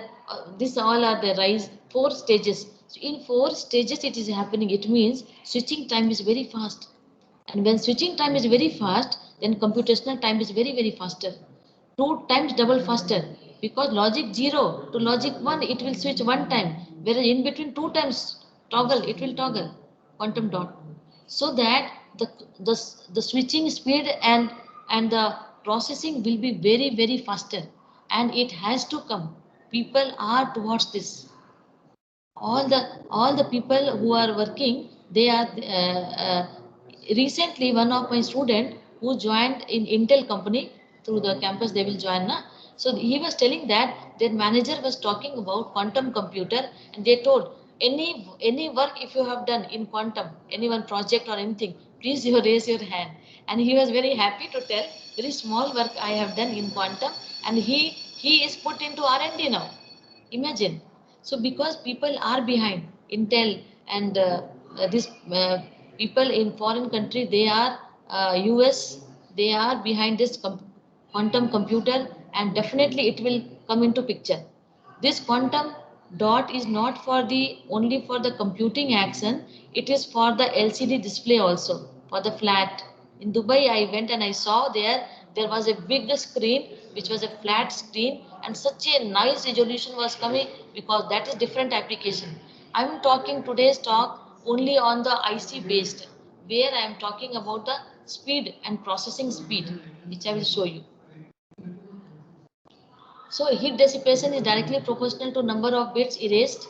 this all are the rise, 4 stages. So in 4 stages it is happening. It means switching time is very fast. And when switching time is very fast, then computational time is very, very faster. 2 times double faster. Because logic 0 to logic 1, it will switch 1 time. Whereas in between 2 times toggle, it will toggle quantum dot. So that the, the switching speed and the processing will be very, very faster, and it has to come. People are towards this. All the people who are working, they are recently one of my student who joined in Intel company through the campus they will join na. So he was telling that their manager was talking about quantum computer, and they told any work if you have done in quantum, any one project or anything, please you raise your hand. And he was very happy to tell very small work I have done in quantum, and he is put into R&D now. Imagine. So because people are behind Intel, and these people in foreign country, they are US, they are behind this quantum computer, and definitely it will come into picture. This quantum dot is not for the only for the computing action, it is for the LCD display also, for the flat. In Dubai, I went and I saw there was a big screen which was a flat screen, and such a nice resolution was coming, because that is different application. I am talking today's talk only on the IC based, where I am talking about the speed and processing speed, which I will show you. So heat dissipation is directly proportional to number of bits erased.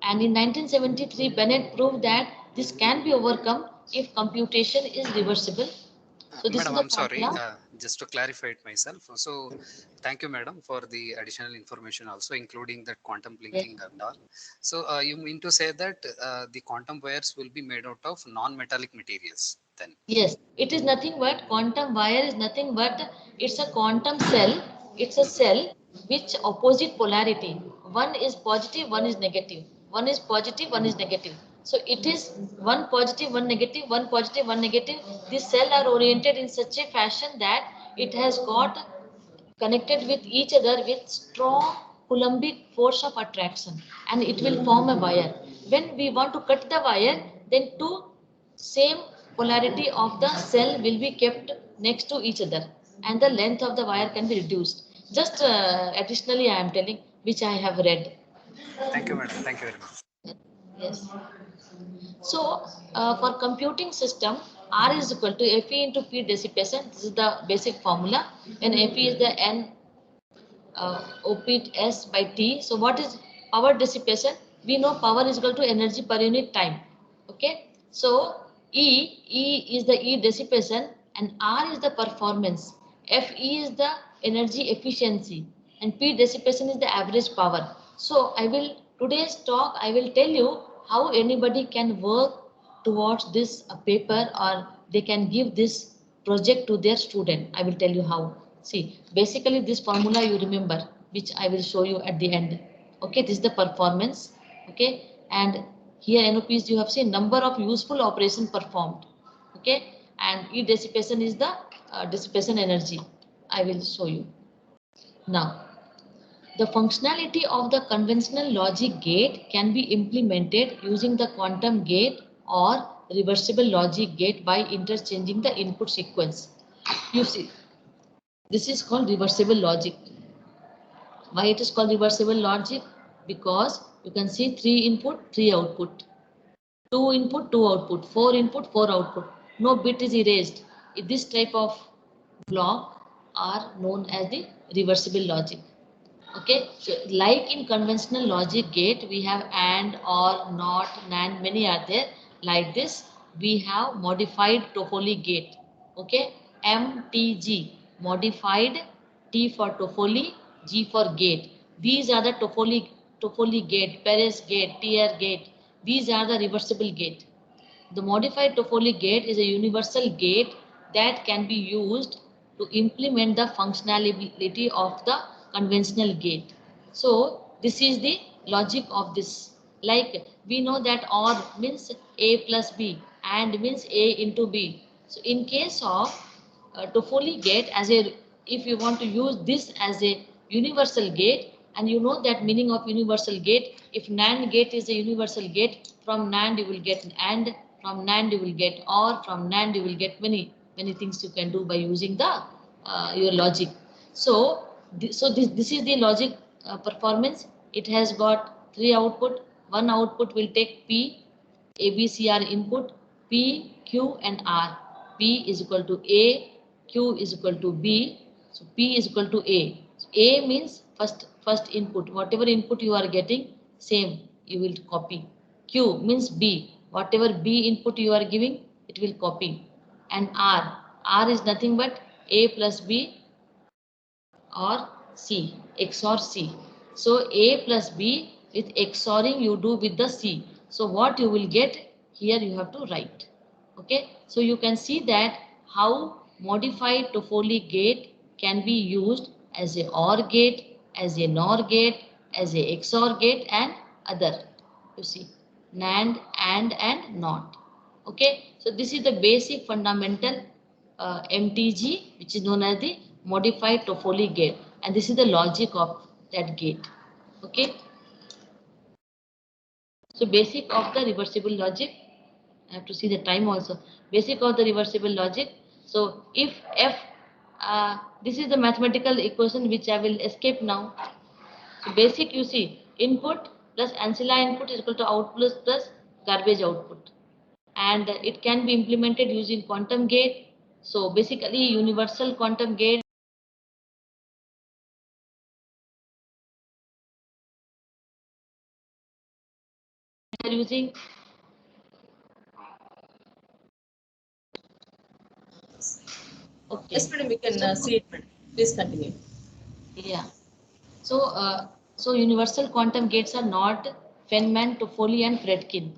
And in 1973, Bennett proved that this can be overcome if computation is reversible. So this is Madam, the I'm sorry, formula. just to clarify it myself. So, thank you, madam, for the additional information, also including that quantum Yes. blinking and all. So, you mean to say that the quantum wires will be made out of non-metallic materials then? Yes, it is nothing but quantum wire is nothing but it's a quantum cell. It's a cell which opposite polarity. One is positive, one is negative. One is positive, one is negative. So it is one positive, one negative, one positive, one negative. These cells are oriented in such a fashion that it has got connected with each other with strong Coulombic force of attraction, and it will form a wire. When we want to cut the wire, then two same polarity of the cell will be kept next to each other, and the length of the wire can be reduced. Just additionally, I am telling which I have read. Thank you, madam. Thank you very much. Yes. So, for computing system, R is equal to Fe into P dissipation. This is the basic formula. When Fe is the N OP S by T. So what is power dissipation? We know power is equal to energy per unit time. Okay. So E is the E dissipation, and R is the performance. Fe is the energy efficiency, and P dissipation is the average power. So today's talk I will tell you how anybody can work towards this paper, or they can give this project to their student. I will tell you how. See, basically this formula you remember, which I will show you at the end. Okay, this is the performance. Okay, and here NOPs you have seen number of useful operation performed. Okay, and E dissipation is the dissipation energy. I will show you. Now, the functionality of the conventional logic gate can be implemented using the quantum gate or reversible logic gate by interchanging the input sequence. You see, this is called reversible logic. Why it is called reversible logic? Because you can see 3 input, 3 output, 2 input, 2 output, 4 input, 4 output. No bit is erased. This type of block are known as the reversible logic. Okay, so like in conventional logic gate, we have AND, OR, NOT, NAND, many are there. Like this, we have modified Toffoli gate. Okay, MTG, modified, T for Toffoli, G for gate. These are the Toffoli gate, Perez gate, TR gate. These are the reversible gate. The modified Toffoli gate is a universal gate that can be used to implement the functionality of the conventional gate. So this is the logic of this. Like we know that OR means A plus B and means A into B. So in case of Toffoli gate, if you want to use this as a universal gate, and you know that meaning of universal gate, if NAND gate is a universal gate, from NAND you will get AND, from NAND you will get OR, from NAND you will get many things you can do by using the your logic. So this is the logic performance. It has got 3 output. One output will take P, A, B, C are input, P, Q and R. P is equal to A, Q is equal to B. So P is equal to A. So A means first input. Whatever input you are getting, same you will copy. Q means B. Whatever B input you are giving, it will copy. And R is nothing but A plus B or C, XOR C. So A plus B with XORing you do with the C. So what you will get here you have to write. Okay, so you can see that how modified Toffoli gate can be used as a OR gate, as a NOR gate, as a XOR gate and other. You see, NAND, and NOT. Okay, so this is the basic fundamental MTG, which is known as the modified Toffoli gate, and this is the logic of that gate. Okay, so basic of the reversible logic. I have to see the time also. Basic of the reversible logic. So if F, this is the mathematical equation which I will escape now. So basic, you see, input plus ancilla input is equal to output plus garbage output. And it can be implemented using quantum gate. So basically universal quantum gate are using. Okay. Yes, madam, we can see it, madam. Please continue. Yeah. So universal quantum gates are not Feynman, Toffoli, and Fredkin.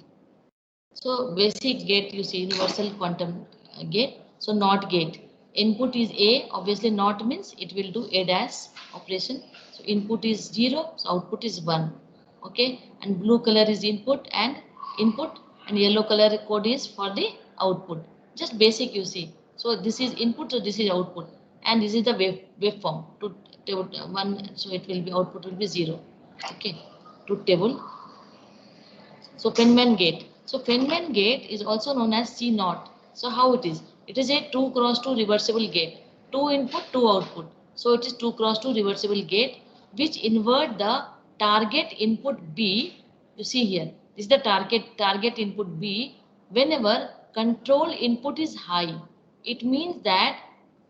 So basic gate, you see, universal quantum gate. So NOT gate. Input is A. Obviously, NOT means it will do A dash operation. So input is 0. So output is 1. Okay. And blue color is input, and yellow color code is for the output. Just basic, you see. So this is input. So this is output, and this is the waveform. To one. So it will be output will be 0. Okay. Truth table. So Feynman gate. So Feynman gate is also known as C naught. So how it is? It is a 2 cross 2 reversible gate. 2 input, 2 output. So it is 2 cross 2 reversible gate which invert the target input B. You see here. This is the target input B whenever control input is high. It means that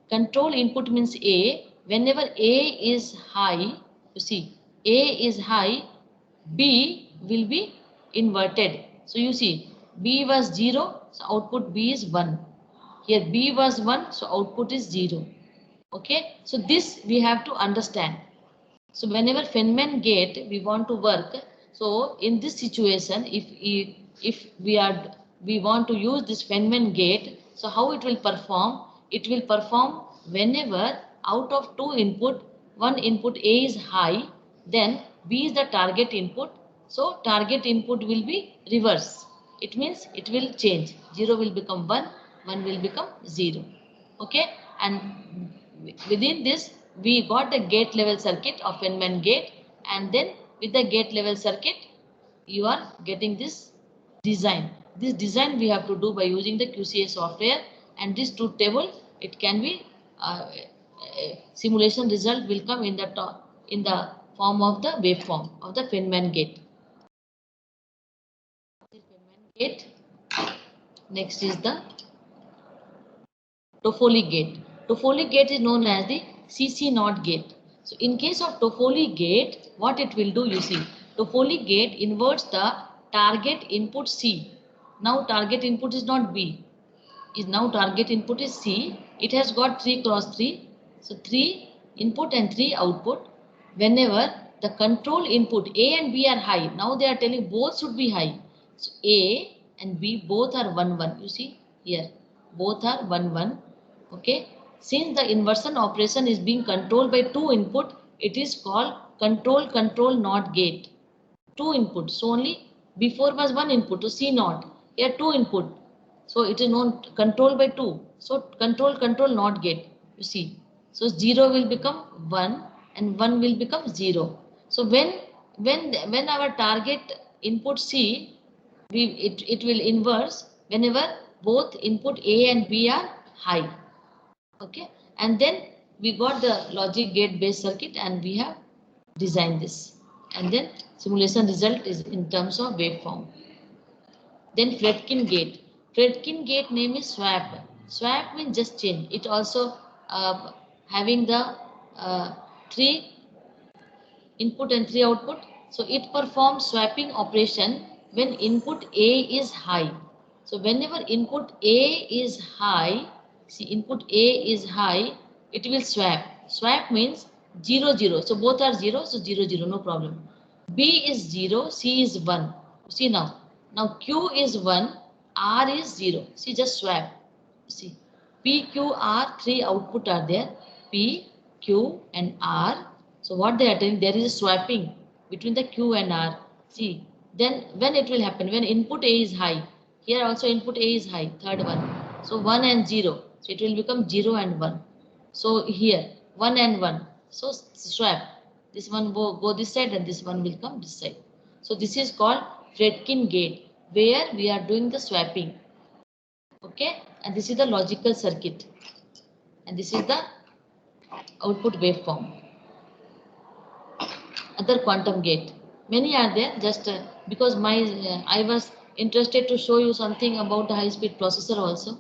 control input means A. Whenever A is high, you see, A is high, B will be inverted. So you see, B was 0, so output B is 1. Here B was 1, so output is 0. Okay, so this we have to understand. So whenever Feynman gate we want to work, so in this situation, if we want to use this Feynman gate, so how it will perform? It will perform whenever out of 2 input, one input A is high, then B is the target input. So target input will be reverse. It means it will change. 0 will become 1, 1 will become 0. Okay, and within this we got the gate level circuit of Feynman gate, and then with the gate level circuit you are getting this design. This design we have to do by using the QCA software, and this truth table, it can be simulation result will come in the form of the waveform of the Feynman gate. Next is the Toffoli gate. Toffoli gate is known as the CC naught gate. So in case of Toffoli gate, what it will do, you see, Toffoli gate inverts the target input C. Now target input is not B. Now target input is C. It has got 3 cross 3. So 3 input and 3 output. Whenever the control input A and B are high, now they are telling both should be high. So A and B both are 1 1. You see here, both are 1 1. Okay. Since the inversion operation is being controlled by 2 input, it is called control NOT gate. 2 input. So only before was 1 input to C naught. Here 2 input. So it is known control by 2. So control NOT gate. You see. So 0 will become 1 and 1 will become 0. So when our target input C, it will inverse whenever both input A and B are high. Okay, and then we got the logic gate based circuit and we have designed this, and then simulation result is in terms of waveform. Then Fredkin gate name is swap. Swap means just change. It also having the uh, 3 input and 3 output. So it performs swapping operation when input A is high. So whenever input A is high, see input A is high, it will swap. Swap means 0, 0. So both are 0, so 0, 0, no problem. B is 0, C is 1. See now. Now Q is 1, R is 0. See, just swap. See, P, Q, R, 3 output are there. P, Q and R. So what they are doing, there is a swapping between the Q and R. See, then when it will happen, when input A is high, here also input A is high, third one. So 1 and 0. So it will become 0 and 1. So here 1 and 1. So swap. This one go this side and this one will come this side. So this is called Fredkin gate, where we are doing the swapping. Okay, and this is the logical circuit, and this is the output waveform. Other quantum gate, many are there. Just because I was interested to show you something about the high speed processor also.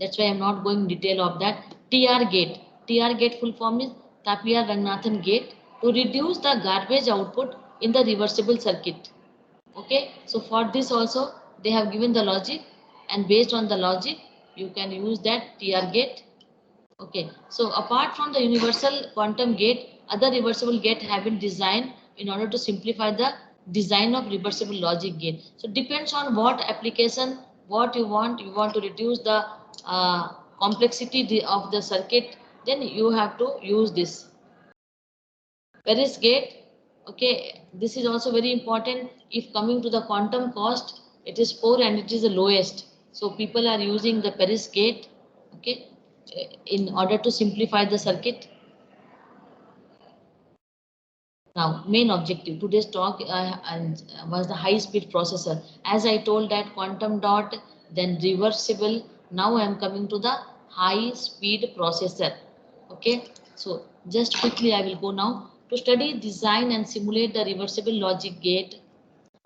That's why I'm not going in detail of that. TR gate. TR gate full form is Tapia Ranganathan gate, to reduce the garbage output in the reversible circuit. Okay, so for this also they have given the logic, and based on the logic you can use that TR gate. Okay, so apart from the universal quantum gate, other reversible gate have been designed in order to simplify the design of reversible logic gate. So depends on what application, what you want to reduce the complexity of the circuit, then you have to use this. Paris gate, okay, this is also very important. If coming to the quantum cost, it is 4 and it is the lowest. So people are using the Paris gate, okay, in order to simplify the circuit. Now, main objective today's talk was the high-speed processor. As I told that quantum dot, then reversible. Now I am coming to the high-speed processor. Okay, so just quickly I will go now. To study, design and simulate the reversible logic gate,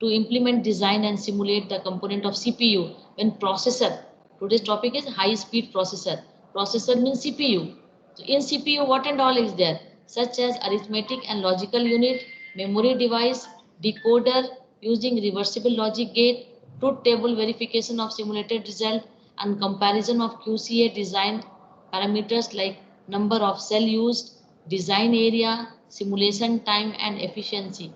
to implement, design and simulate the component of CPU when processor. Today's topic is high speed processor. Processor means CPU. So in CPU, what and all is there? Such as arithmetic and logical unit, memory device, decoder using reversible logic gate, truth table verification of simulated result, and comparison of QCA design parameters like number of cell used, design area, simulation time and efficiency.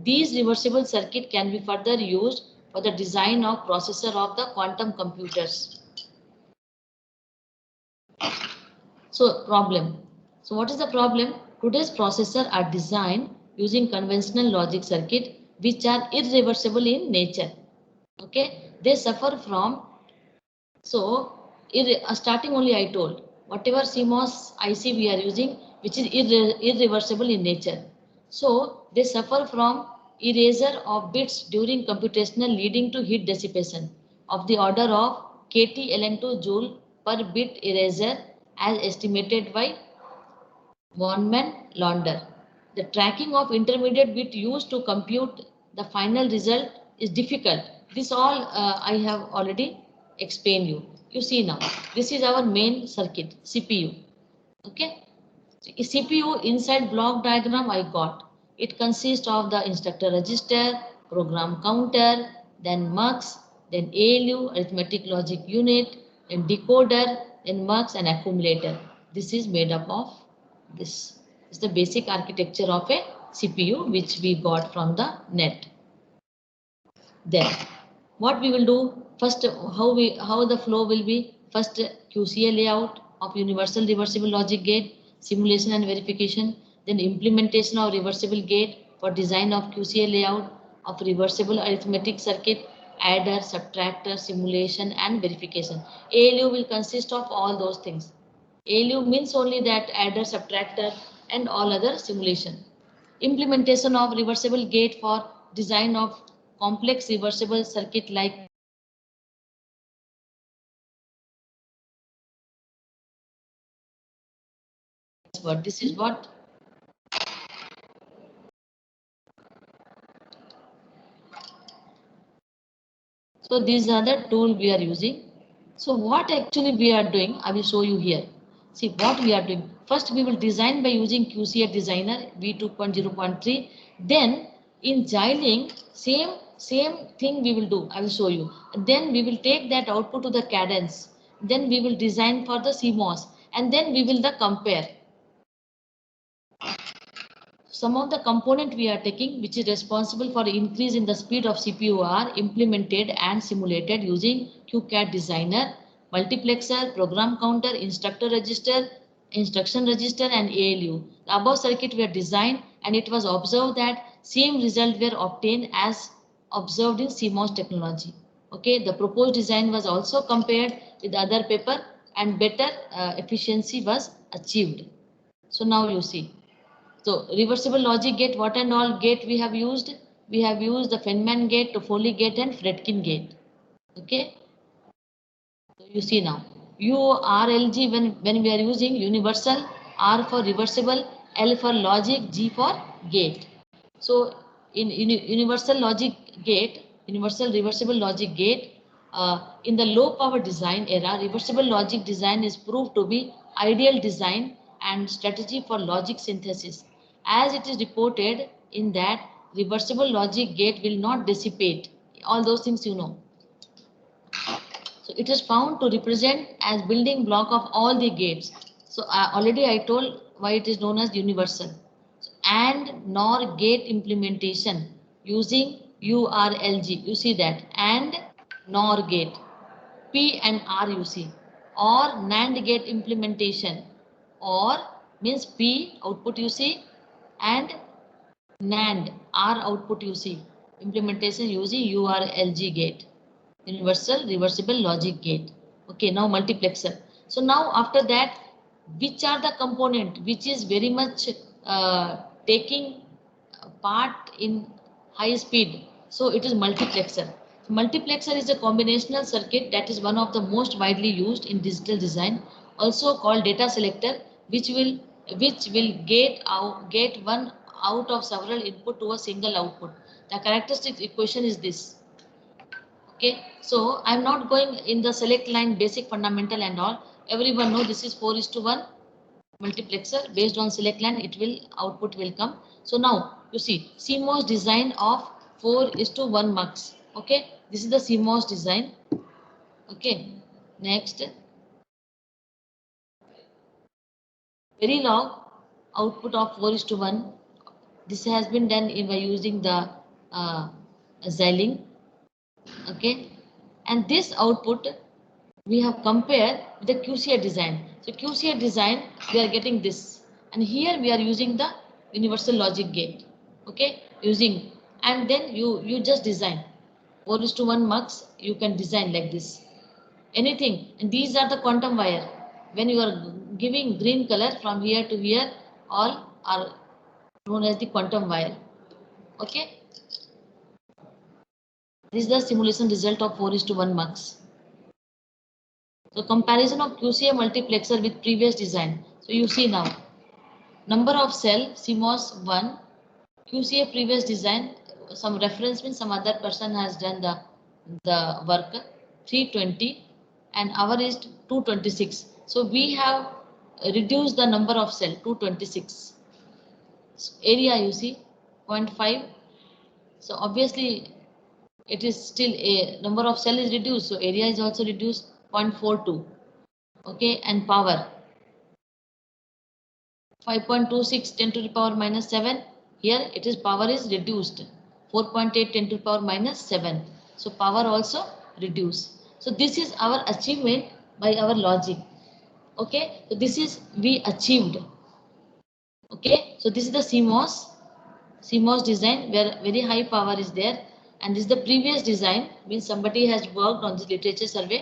These reversible circuit can be further used for the design of processor of the quantum computers. So problem. So what is the problem? Today's processors are designed using conventional logic circuit which are irreversible in nature. Okay, they suffer from, so starting only I told, whatever CMOS IC we are using, which is irreversible in nature. So they suffer from erasure of bits during computational, leading to heat dissipation of the order of kT ln2 joule per bit erasure as estimated by Von Launder. The tracking of intermediate bit used to compute the final result is difficult. This all I have already explained you. You see now, this is our main circuit, CPU. Okay, so CPU inside block diagram I got. It consists of the instructor register, program counter, then mux, then ALU, arithmetic logic unit, then decoder, then mux and accumulator. This is made up of this. Is the basic architecture of a CPU which we got from the net. Then what we will do first, how the flow will be: first QCA layout of universal reversible logic gate, simulation and verification, then implementation of reversible gate for design of QCA layout of reversible arithmetic circuit, adder, subtractor, simulation and verification. ALU will consist of all those things. ALU means only that adder, subtractor and all other simulation. Implementation of reversible gate for design of complex reversible circuit like what this is what. So these are the tool we are using. So what actually we are doing, I will show you here. See what we are doing. First, we will design by using QCA Designer V2.0.3. Then in Xilinx, same thing we will do. I will show you. Then we will take that output to the Cadence. Then we will design for the CMOS, and then we will compare. Some of the component we are taking, which is responsible for increase in the speed of CPU, are implemented and simulated using QCAD Designer, multiplexer, program counter, instruction register, and ALU. The above circuit were designed, and it was observed that same result were obtained as observed in CMOS technology. Okay, the proposed design was also compared with other paper, and better efficiency was achieved. So now you see. So reversible logic gate, what and all gate we have used? We have used the Feynman gate, Toffoli gate, and Fredkin gate. Okay. So you see now, URLG when we are using universal, R for reversible, L for logic, G for gate. So in universal logic gate, universal reversible logic gate, in the low power design era, reversible logic design is proved to be ideal design and strategy for logic synthesis, as it is reported in that reversible logic gate will not dissipate. All those things you know. So it is found to represent as building block of all the gates. So already I told why it is known as universal. And NOR gate implementation using URLG. You see that, and NOR gate, P and R you see, or NAND gate implementation, or means P output you see, and NAND R output you see, implementation using URLG gate, universal reversible logic gate. Okay, now multiplexer. So now after that, which are the component which is very much taking part in high speed? So it is multiplexer. Multiplexer is a combinational circuit that is one of the most widely used in digital design, also called data selector, which will gate one out of several input to a single output. The characteristic equation is this. Okay, so I'm not going in the select line basic fundamental and all. Everyone know this is 4:1 multiplexer. Based on select line, it will output will come. So now you see CMOS design of 4:1 mux. Okay, this is the CMOS design. Okay, next, Verilog output of 4:1. This has been done by using the Xilinx. Okay, and this output we have compared with the QCA design. So QCA design, we are getting this, and here we are using the universal logic gate. Okay, using, and then you just design 4:1 mux. You can design like this, anything, and these are the quantum wire. When you are giving green color from here to here, all are known as the quantum wire. Okay, this is the simulation result of 4:1 mux. So comparison of QCA multiplexer with previous design. So you see now, number of cell CMOS 1, QCA previous design, some reference means some other person has done the work, 320, and our is 226. So we have reduced the number of cell 226. So area you see 0.5. So obviously it is still a number of cell is reduced, so area is also reduced 0.42. Okay, and power 5.26 10 to the power minus 7. Here it is power is reduced 4.8 10 to the power minus 7. So power also reduced. So this is our achievement by our logic. Okay, so this is we achieved. Okay, so this is the CMOS design where very high power is there, and this is the previous design, means somebody has worked on this literature survey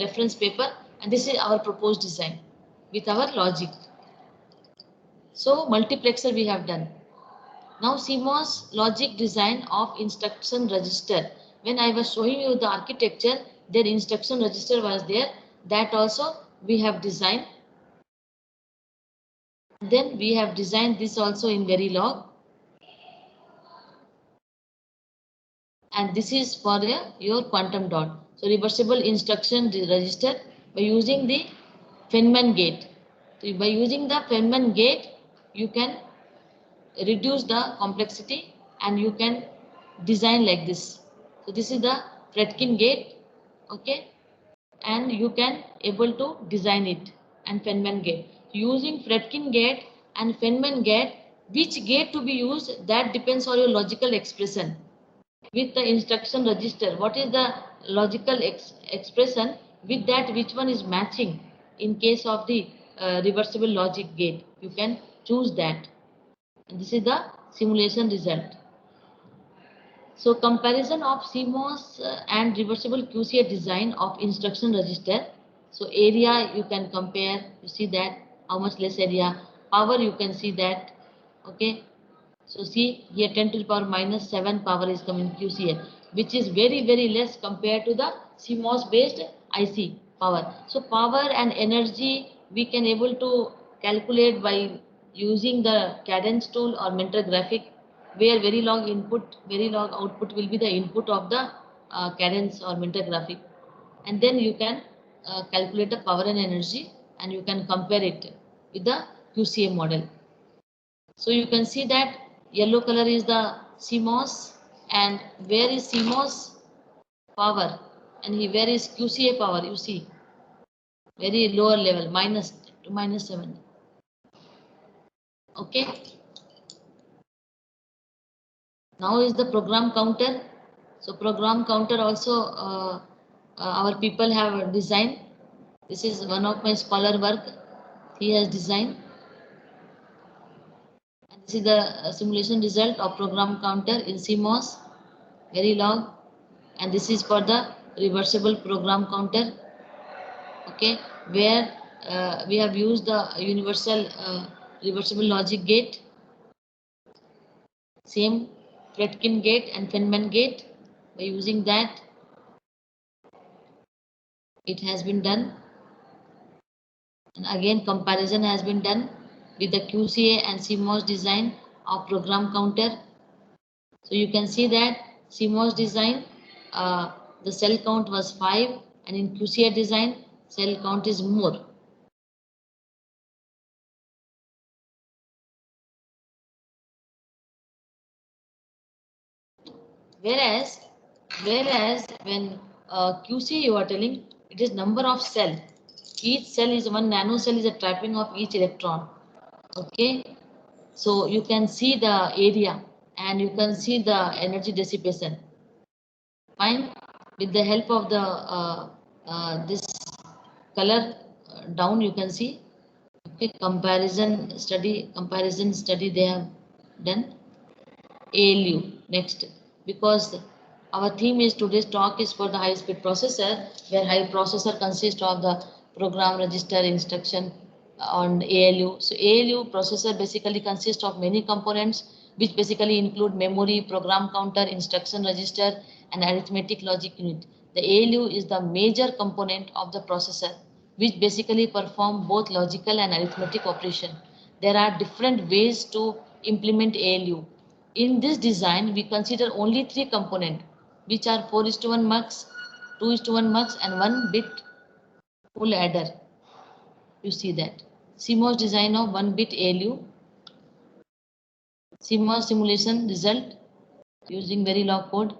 reference paper, and this is our proposed design with our logic. So multiplexer we have done. Now CMOS logic design of instruction register. When I was showing you the architecture, their instruction register was there. That also we have designed. Then we have designed this also in Verilog. And this is for your quantum dot. So reversible instruction register by using the Feynman gate. So by using the Feynman gate, you can reduce the complexity and you can design like this. So this is the Fredkin gate, okay, and you can able to design it, and Feynman gate. Using Fredkin gate and Feynman gate, which gate to be used, that depends on your logical expression with the instruction register. What is the logical expression, with that which one is matching? In case of the reversible logic gate, you can choose that. And this is the simulation result. So comparison of CMOS and reversible QCA design of instruction register. So area you can compare, you see that how much less area. Power you can see that, okay. So see here 10 to the power minus 7 power is coming QCA, which is very less compared to the CMOS based IC power. So power and energy we can able to calculate by using the cadence tool or mental graphic, where very long input, very long output will be the input of the cadence or mental graphic, and then you can calculate the power and energy and you can compare it with the QCA model. So you can see that yellow color is the CMOS, and where is CMOS power and where is QCA power, you see very lower level, minus 7. Okay. Now is the program counter. So program counter also our people have designed. This is one of my scholar work he has designed. And this is the simulation result of program counter in CMOS, very long. And this is for the reversible program counter, okay, where we have used the universal reversible logic gate, same Fredkin gate and Feynman gate. By using that, it has been done. And again comparison has been done with the QCA and CMOS design of program counter. So you can see that CMOS design, the cell count was 5, and in QCA design, cell count is more. Whereas when QCA you are telling, it is number of cell. Each cell is one nanocell is a trapping of each electron. Okay, so you can see the area and you can see the energy dissipation. Fine. With the help of the this color down, you can see. Okay, comparison study they have done. ALU next, because our theme is today's talk is for the high speed processor, where high processor consists of the program register instruction on ALU. So ALU processor basically consists of many components, which basically include memory, program counter, instruction register, and arithmetic logic unit. The ALU is the major component of the processor, which basically perform both logical and arithmetic operation. There are different ways to implement ALU. In this design, we consider only 3 components, which are 4:1 mux, 2:1 mux, and 1 bit full adder. You see that. CMOS design of 1 bit ALU. CMOS simulation result using Verilog code.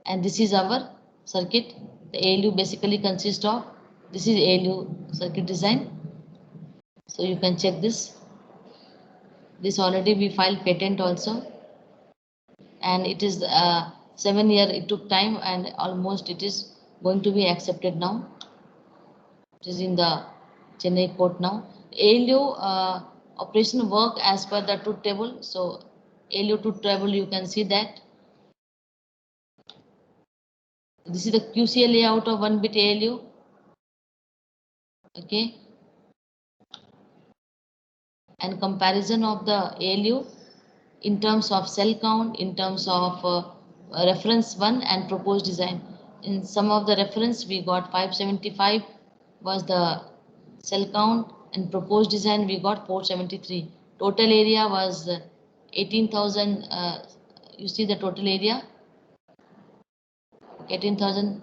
And this is our circuit. The ALU basically consists of, this is ALU circuit design. So you can check this. This already we filed patent also. And it is 7 year it took time, and almost it is going to be accepted now. It is in the Chennai court now. ALU operation work as per the truth table. So ALU truth table, you can see that. This is the QCA layout of 1 bit ALU. Okay. And comparison of the ALU in terms of cell count, in terms of reference 1 and proposed design. In some of the reference we got 575 was the cell count, and proposed design we got 473. Total area was 18,000. You see the total area 18,000,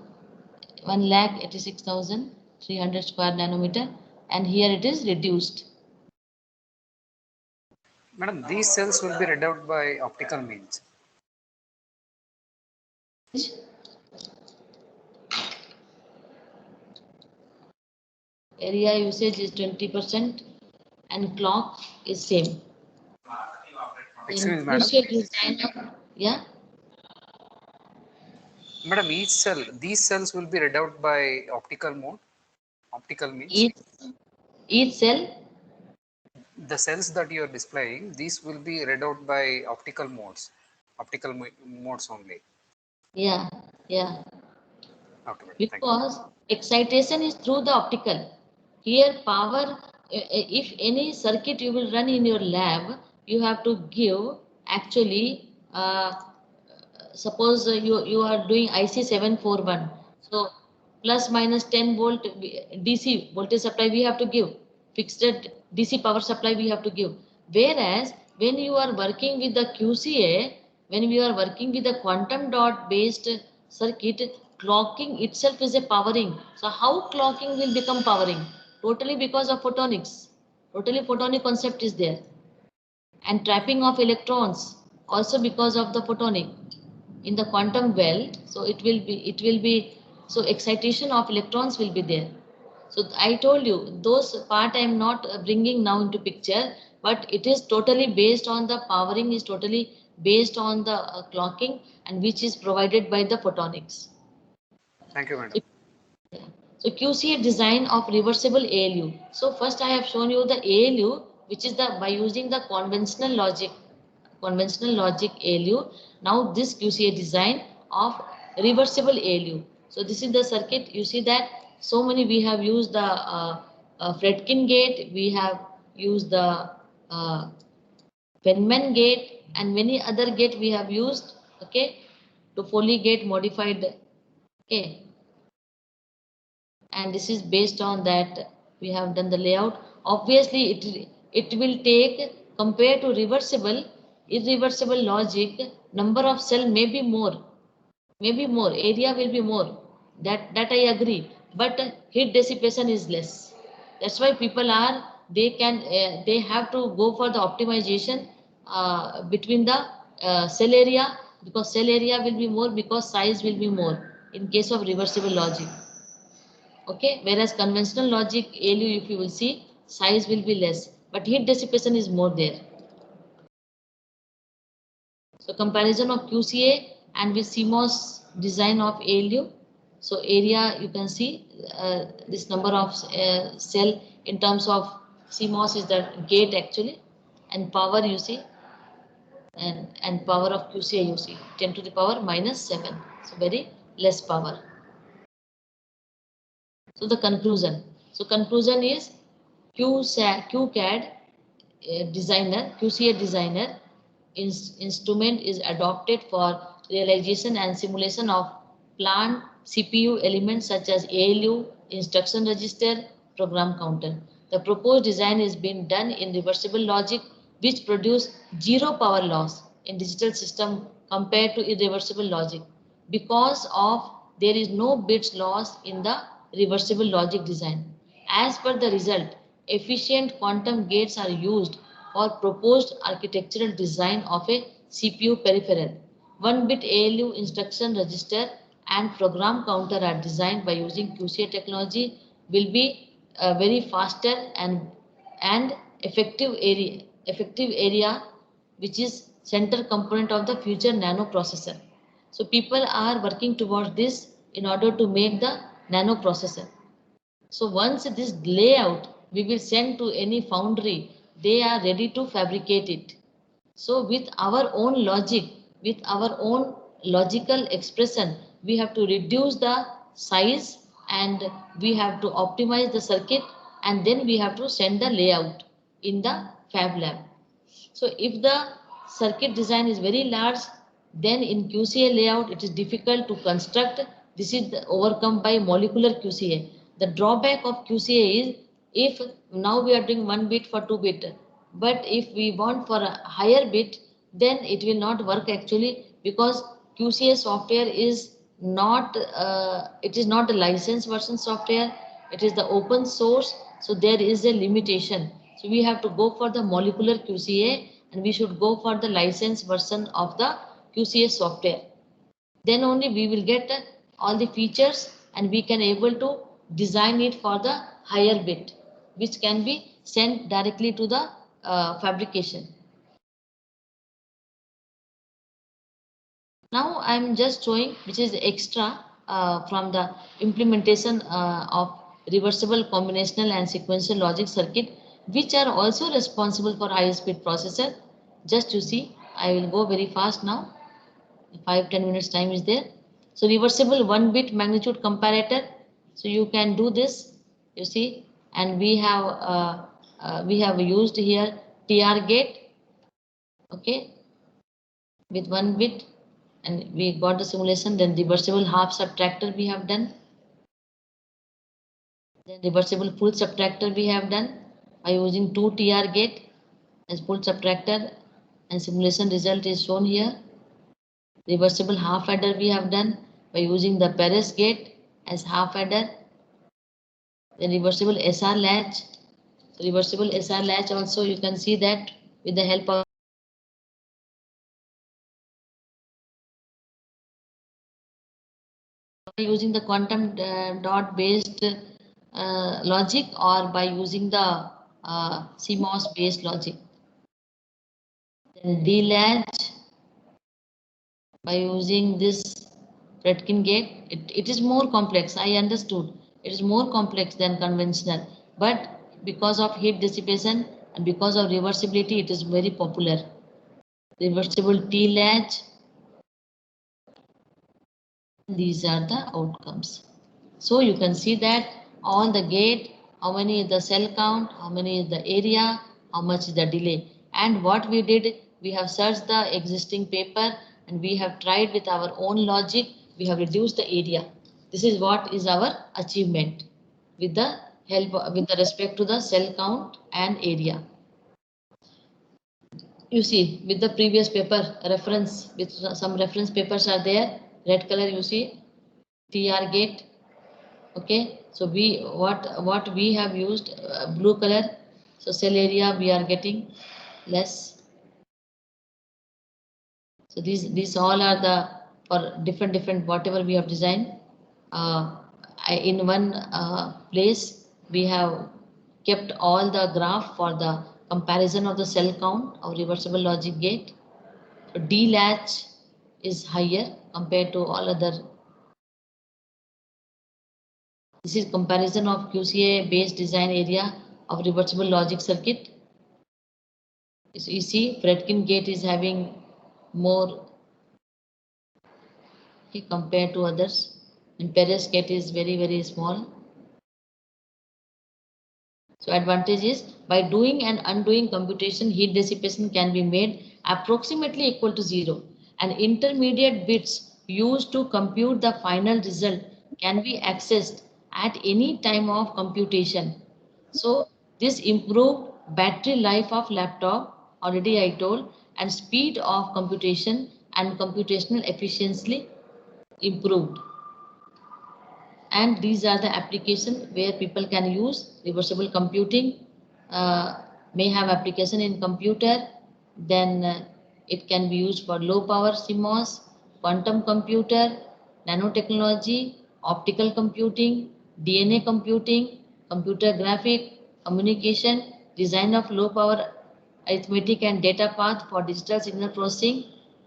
1,86,000. 300 square nanometer, and here it is reduced. Madam, these cells will be read out by optical means. Area usage is 20% and clock is same. Excuse me, madam. QCA design of, yeah, Madam, these cells will be read out by optical mode, optical means. each cell, The cells that you are displaying, these will be read out by optical modes, modes only. yeah, yeah. Okay, madam. Thank you. Because excitation is through the optical. Here power, if any circuit you will run in your lab, you have to give actually, suppose you are doing IC 741. So plus minus 10 volt DC voltage supply we have to give. Fixed DC power supply we have to give. Whereas when you are working with the QCA, when we are working with the quantum dot based circuit, clocking itself is a powering. So how clocking will become powering? Totally because of photonics. Totally photonic concept is there. And trapping of electrons also because of the photonic in the quantum well. So it will be so excitation of electrons will be there. So I told you those part I am not bringing now into picture, but it is totally based on the powering is totally based on the clocking, and which is provided by the photonics. Thank you, madam. So QCA design of reversible ALU. So first I have shown you the ALU, which is the by using the conventional logic ALU. Now this QCA design of reversible ALU. So this is the circuit. You see that so many we have used the Fredkin gate, we have used the Feynman gate, and many other gate we have used. Okay, to Foley gate modified. Okay, and this is based on that we have done the layout. Obviously it will take, compared to irreversible logic, number of cell may be more, area will be more, that I agree, but heat dissipation is less. That's why people are, they have to go for the optimization between the cell area, because cell area will be more, because size will be more in case of reversible logic. Okay, whereas conventional logic ALU, if you will see, size will be less, but heat dissipation is more there. So comparison of QCA and with CMOS design of ALU. So area, you can see this number of cell in terms of CMOS is the gate actually, and power you see, and power of QCA you see 10 to the power minus 7. So very less power. So the conclusion. So conclusion is QCAD QCA designer instrument is adopted for realization and simulation of plant CPU elements such as ALU, instruction register, program counter. The proposed design is being done in reversible logic, which produce zero power loss in digital system compared to irreversible logic, because of there is no bits loss in the reversible logic design. As per the result, efficient quantum gates are used for proposed architectural design of a CPU peripheral. 1-bit ALU instruction register and program counter are designed by using QCA technology, will be very faster and effective area, which is center component of the future nano processor. So people are working towards this in order to make the nano processor. So once this layout we will send to any foundry, they are ready to fabricate it. So with our own logic, with our own logical expression, we have to reduce the size and we have to optimize the circuit, and then we have to send the layout in the fab lab. So if the circuit design is very large, then in QCA layout it is difficult to construct. This is overcome by molecular QCA. The drawback of QCA is, if now we are doing 1 bit for 2-bit, but if we want for a higher bit, then it will not work actually, because QCA software is not it is not a licensed version software. it is the open source, so there is a limitation. So we have to go for the molecular QCA, and we should go for the licensed version of the QCA software. Then only we will get all the features, and we can able to design it for the higher bit, which can be sent directly to the fabrication. Now I'm just showing which is extra from the implementation of reversible combinational and sequential logic circuit, which are also responsible for high speed processor. Just you see, I will go very fast now. 5-10 minutes time is there. So reversible 1-bit magnitude comparator. So you can do this, you see, and we have used here TR gate, okay, with 1 bit, and we got the simulation. Then reversible half subtractor we have done. Then reversible full subtractor we have done by using 2 TR gate as full subtractor, and simulation result is shown here. Reversible half adder we have done by using the Perez gate as half adder. Then reversible SR latch. So reversible SR latch also you can see that with the help of using the quantum dot based logic, or by using the CMOS based logic. Then D-latch by using this Fredkin gate. It is more complex, I understood. It is more complex than conventional, but because of heat dissipation and because of reversibility, it is very popular. Reversible T-latch. These are the outcomes. So you can see that on the gate, how many is the cell count, how many is the area, how much is the delay. And what we did, we have searched the existing paper, and we have tried with our own logic, we have reduced the area. This is what is our achievement with the help, with the respect to the cell count and area. You see, with the previous paper reference, with some reference papers are there, red color you see, TR gate. Okay, so what we have used blue color, so cell area we are getting less. So these all are the for different whatever we have designed. In one place we have kept all the graph for the comparison of the cell count of reversible logic gate. So D latch is higher compared to all other. This is comparison of QCA based design area of reversible logic circuit. So you see Fredkin gate is having more compared to others, and Perez gate is very small. So advantage is by doing and undoing computation, heat dissipation can be made approximately equal to 0, and intermediate bits used to compute the final result can be accessed at any time of computation. So this improved battery life of laptop, already I told, and speed of computation and computational efficiency improved. And these are the applications where people can use reversible computing. May have application in computer, then it can be used for low power CMOS, quantum computer, nanotechnology, optical computing, DNA computing, computer graphic, communication, design of low power arithmetic and data path for digital signal processing,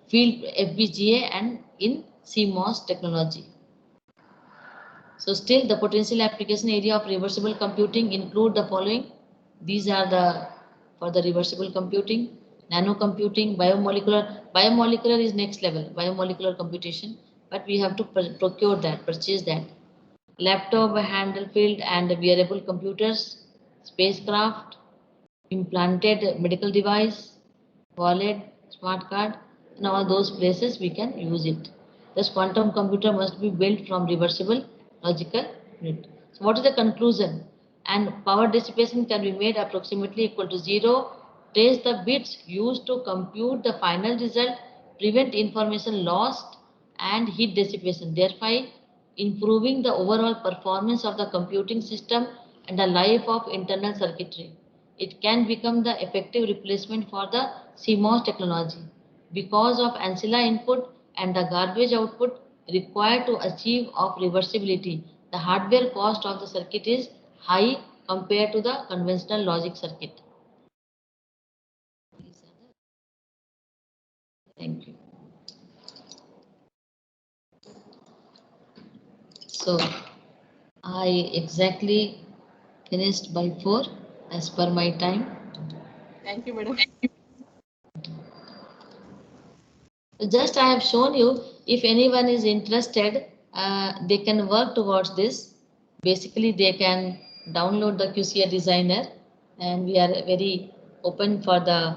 field FPGA, and in CMOS technology. So still the potential application area of reversible computing include the following. These are the for the reversible computing, nano computing, biomolecular. Biomolecular is next level, biomolecular computation, but we have to procure that, purchase that. Laptop, handheld and wearable computers, spacecraft, implanted medical device, wallet, smart card, in all those places we can use it. This quantum computer must be built from reversible logical unit. So what is the conclusion? And power dissipation can be made approximately equal to 0. Trace the bits used to compute the final result, prevent information lost and heat dissipation. Thereby, improving the overall performance of the computing system and the life of internal circuitry. It can become the effective replacement for the CMOS technology because of ancilla input and the garbage output required to achieve of reversibility. The hardware cost of the circuit is high compared to the conventional logic circuit. Thank you. So I exactly finished by 4 as per my time. Thank you, madam. Just I have shown you, if anyone is interested, they can work towards this. Basically, they can download the QCA designer, and we are very open for the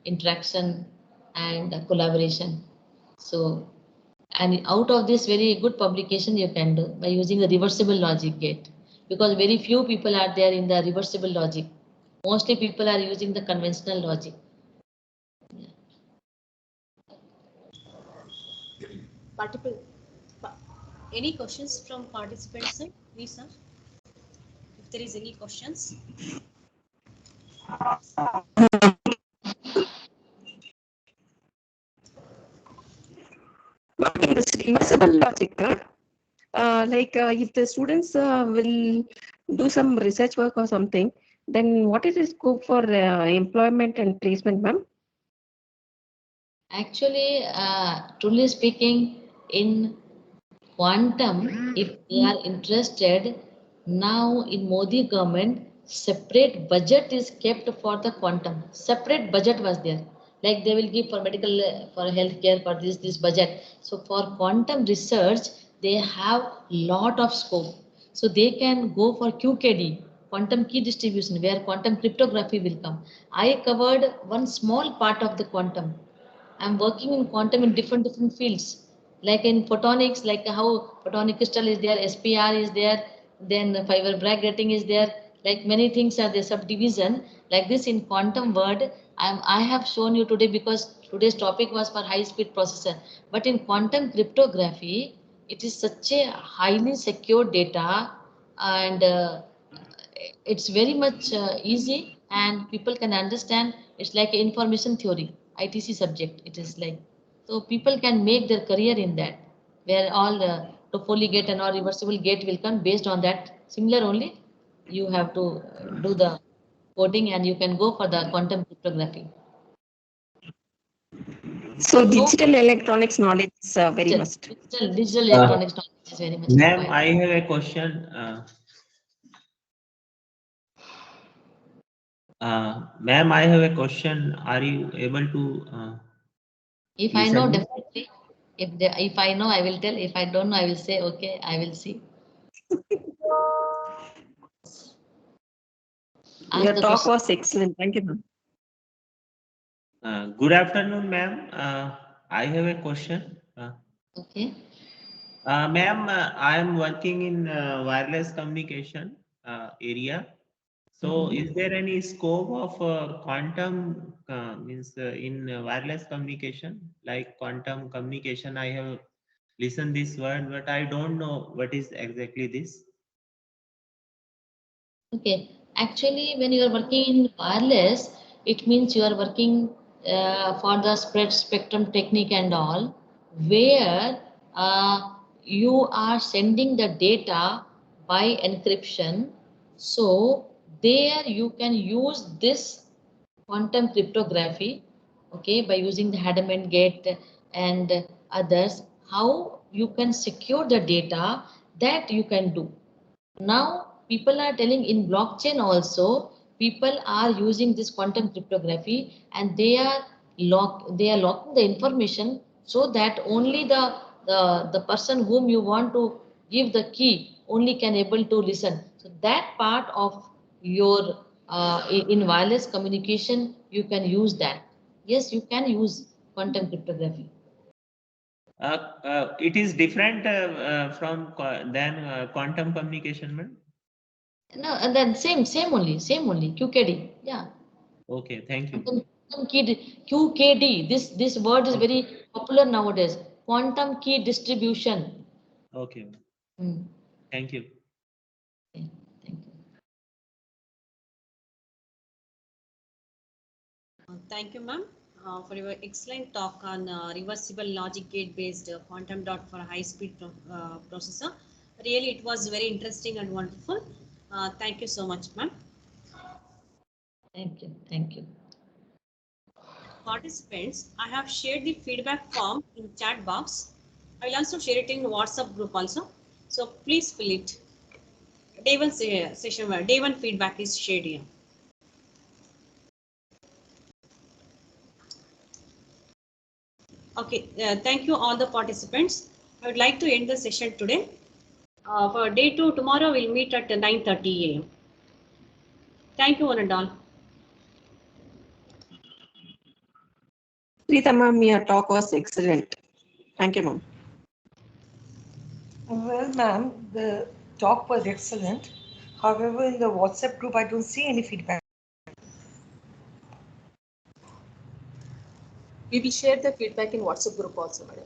interaction and collaboration. So, and out of this very good publication you can do by using the reversible logic gate, because very few people are there in the reversible logic. Mostly people are using the conventional logic. Any questions from participants, sir? Please, sir. If there is any questions. In this reversible logic, if the students will do some research work or something, then what is the scope for employment and placement, ma'am? Actually, truly speaking, in quantum, if they are interested, now in Modi government, separate budget is kept for the quantum. Separate budget was there. Like they will give for medical, for healthcare, for this budget. So for quantum research, they have lot of scope. So they can go for QKD, quantum key distribution, where quantum cryptography will come. I covered one small part of the quantum. I'm working in quantum in different fields, like in photonics, like how photonic crystal is there, SPR is there, then fiber bracketing is there, like many things are there, subdivision. Like this in quantum world, I have shown you today because today's topic was for high-speed processor. But in quantum cryptography, it is such a highly secure data, and it's very much easy, and people can understand. It's like information theory, ITC subject. It is like, so people can make their career in that, where all Toffoli gate and all reversible gate will come based on that. Similar only, you have to do the coding, and you can go for the quantum cryptography. So digital electronics knowledge is very must. Digital electronics knowledge is very much Ma'am, required. I have a question. Ma'am, I have a question. Are you able to? If I know, listen? definitely. If I know, I will tell. If I don't know, I will say, okay, I will see. Ask Your the talk question. was excellent. Thank you, ma'am. Good afternoon, ma'am. I have a question. Okay. Ma'am, I am working in wireless communication area. So, is there any scope of quantum means in wireless communication, like quantum communication? I have listened this word, but I don't know what is exactly this. Okay. Actually, when you are working in wireless, it means you are working for the spread spectrum technique and all, where you are sending the data by encryption. So there you can use this quantum cryptography, okay, by using the Hadamard gate and others, how you can secure the data, that you can do. Now people are telling in blockchain also, people are using this quantum cryptography, and they are locking the information, so that only the person whom you want to give the key only can able to listen. So that part of your in wireless communication, you can use that. Yes, you can use quantum cryptography. It is different than quantum communication, madam. No, and then same only QKD. Yeah. Okay, thank you. Quantum key QKD. This word is very popular nowadays. Quantum key distribution. Okay. Thank you. Okay, thank you. Thank you, ma'am, for your excellent talk on reversible logic gate based quantum dot for high speed processor. Really, it was very interesting and wonderful. Thank you so much, ma'am. Thank you. Thank you. Participants, I have shared the feedback form in chat box. I will also share it in WhatsApp group also. So please fill it. Day one session where day one feedback is shared here. Okay, thank you all the participants. I would like to end the session today. For day 2, tomorrow we'll meet at 9:30 a.m. Thank you one and all. Preeta ma'am, your talk was excellent. Thank you, ma'am. Well, ma'am, the talk was excellent. However, in the WhatsApp group, I don't see any feedback. We will share the feedback in WhatsApp group also, madam.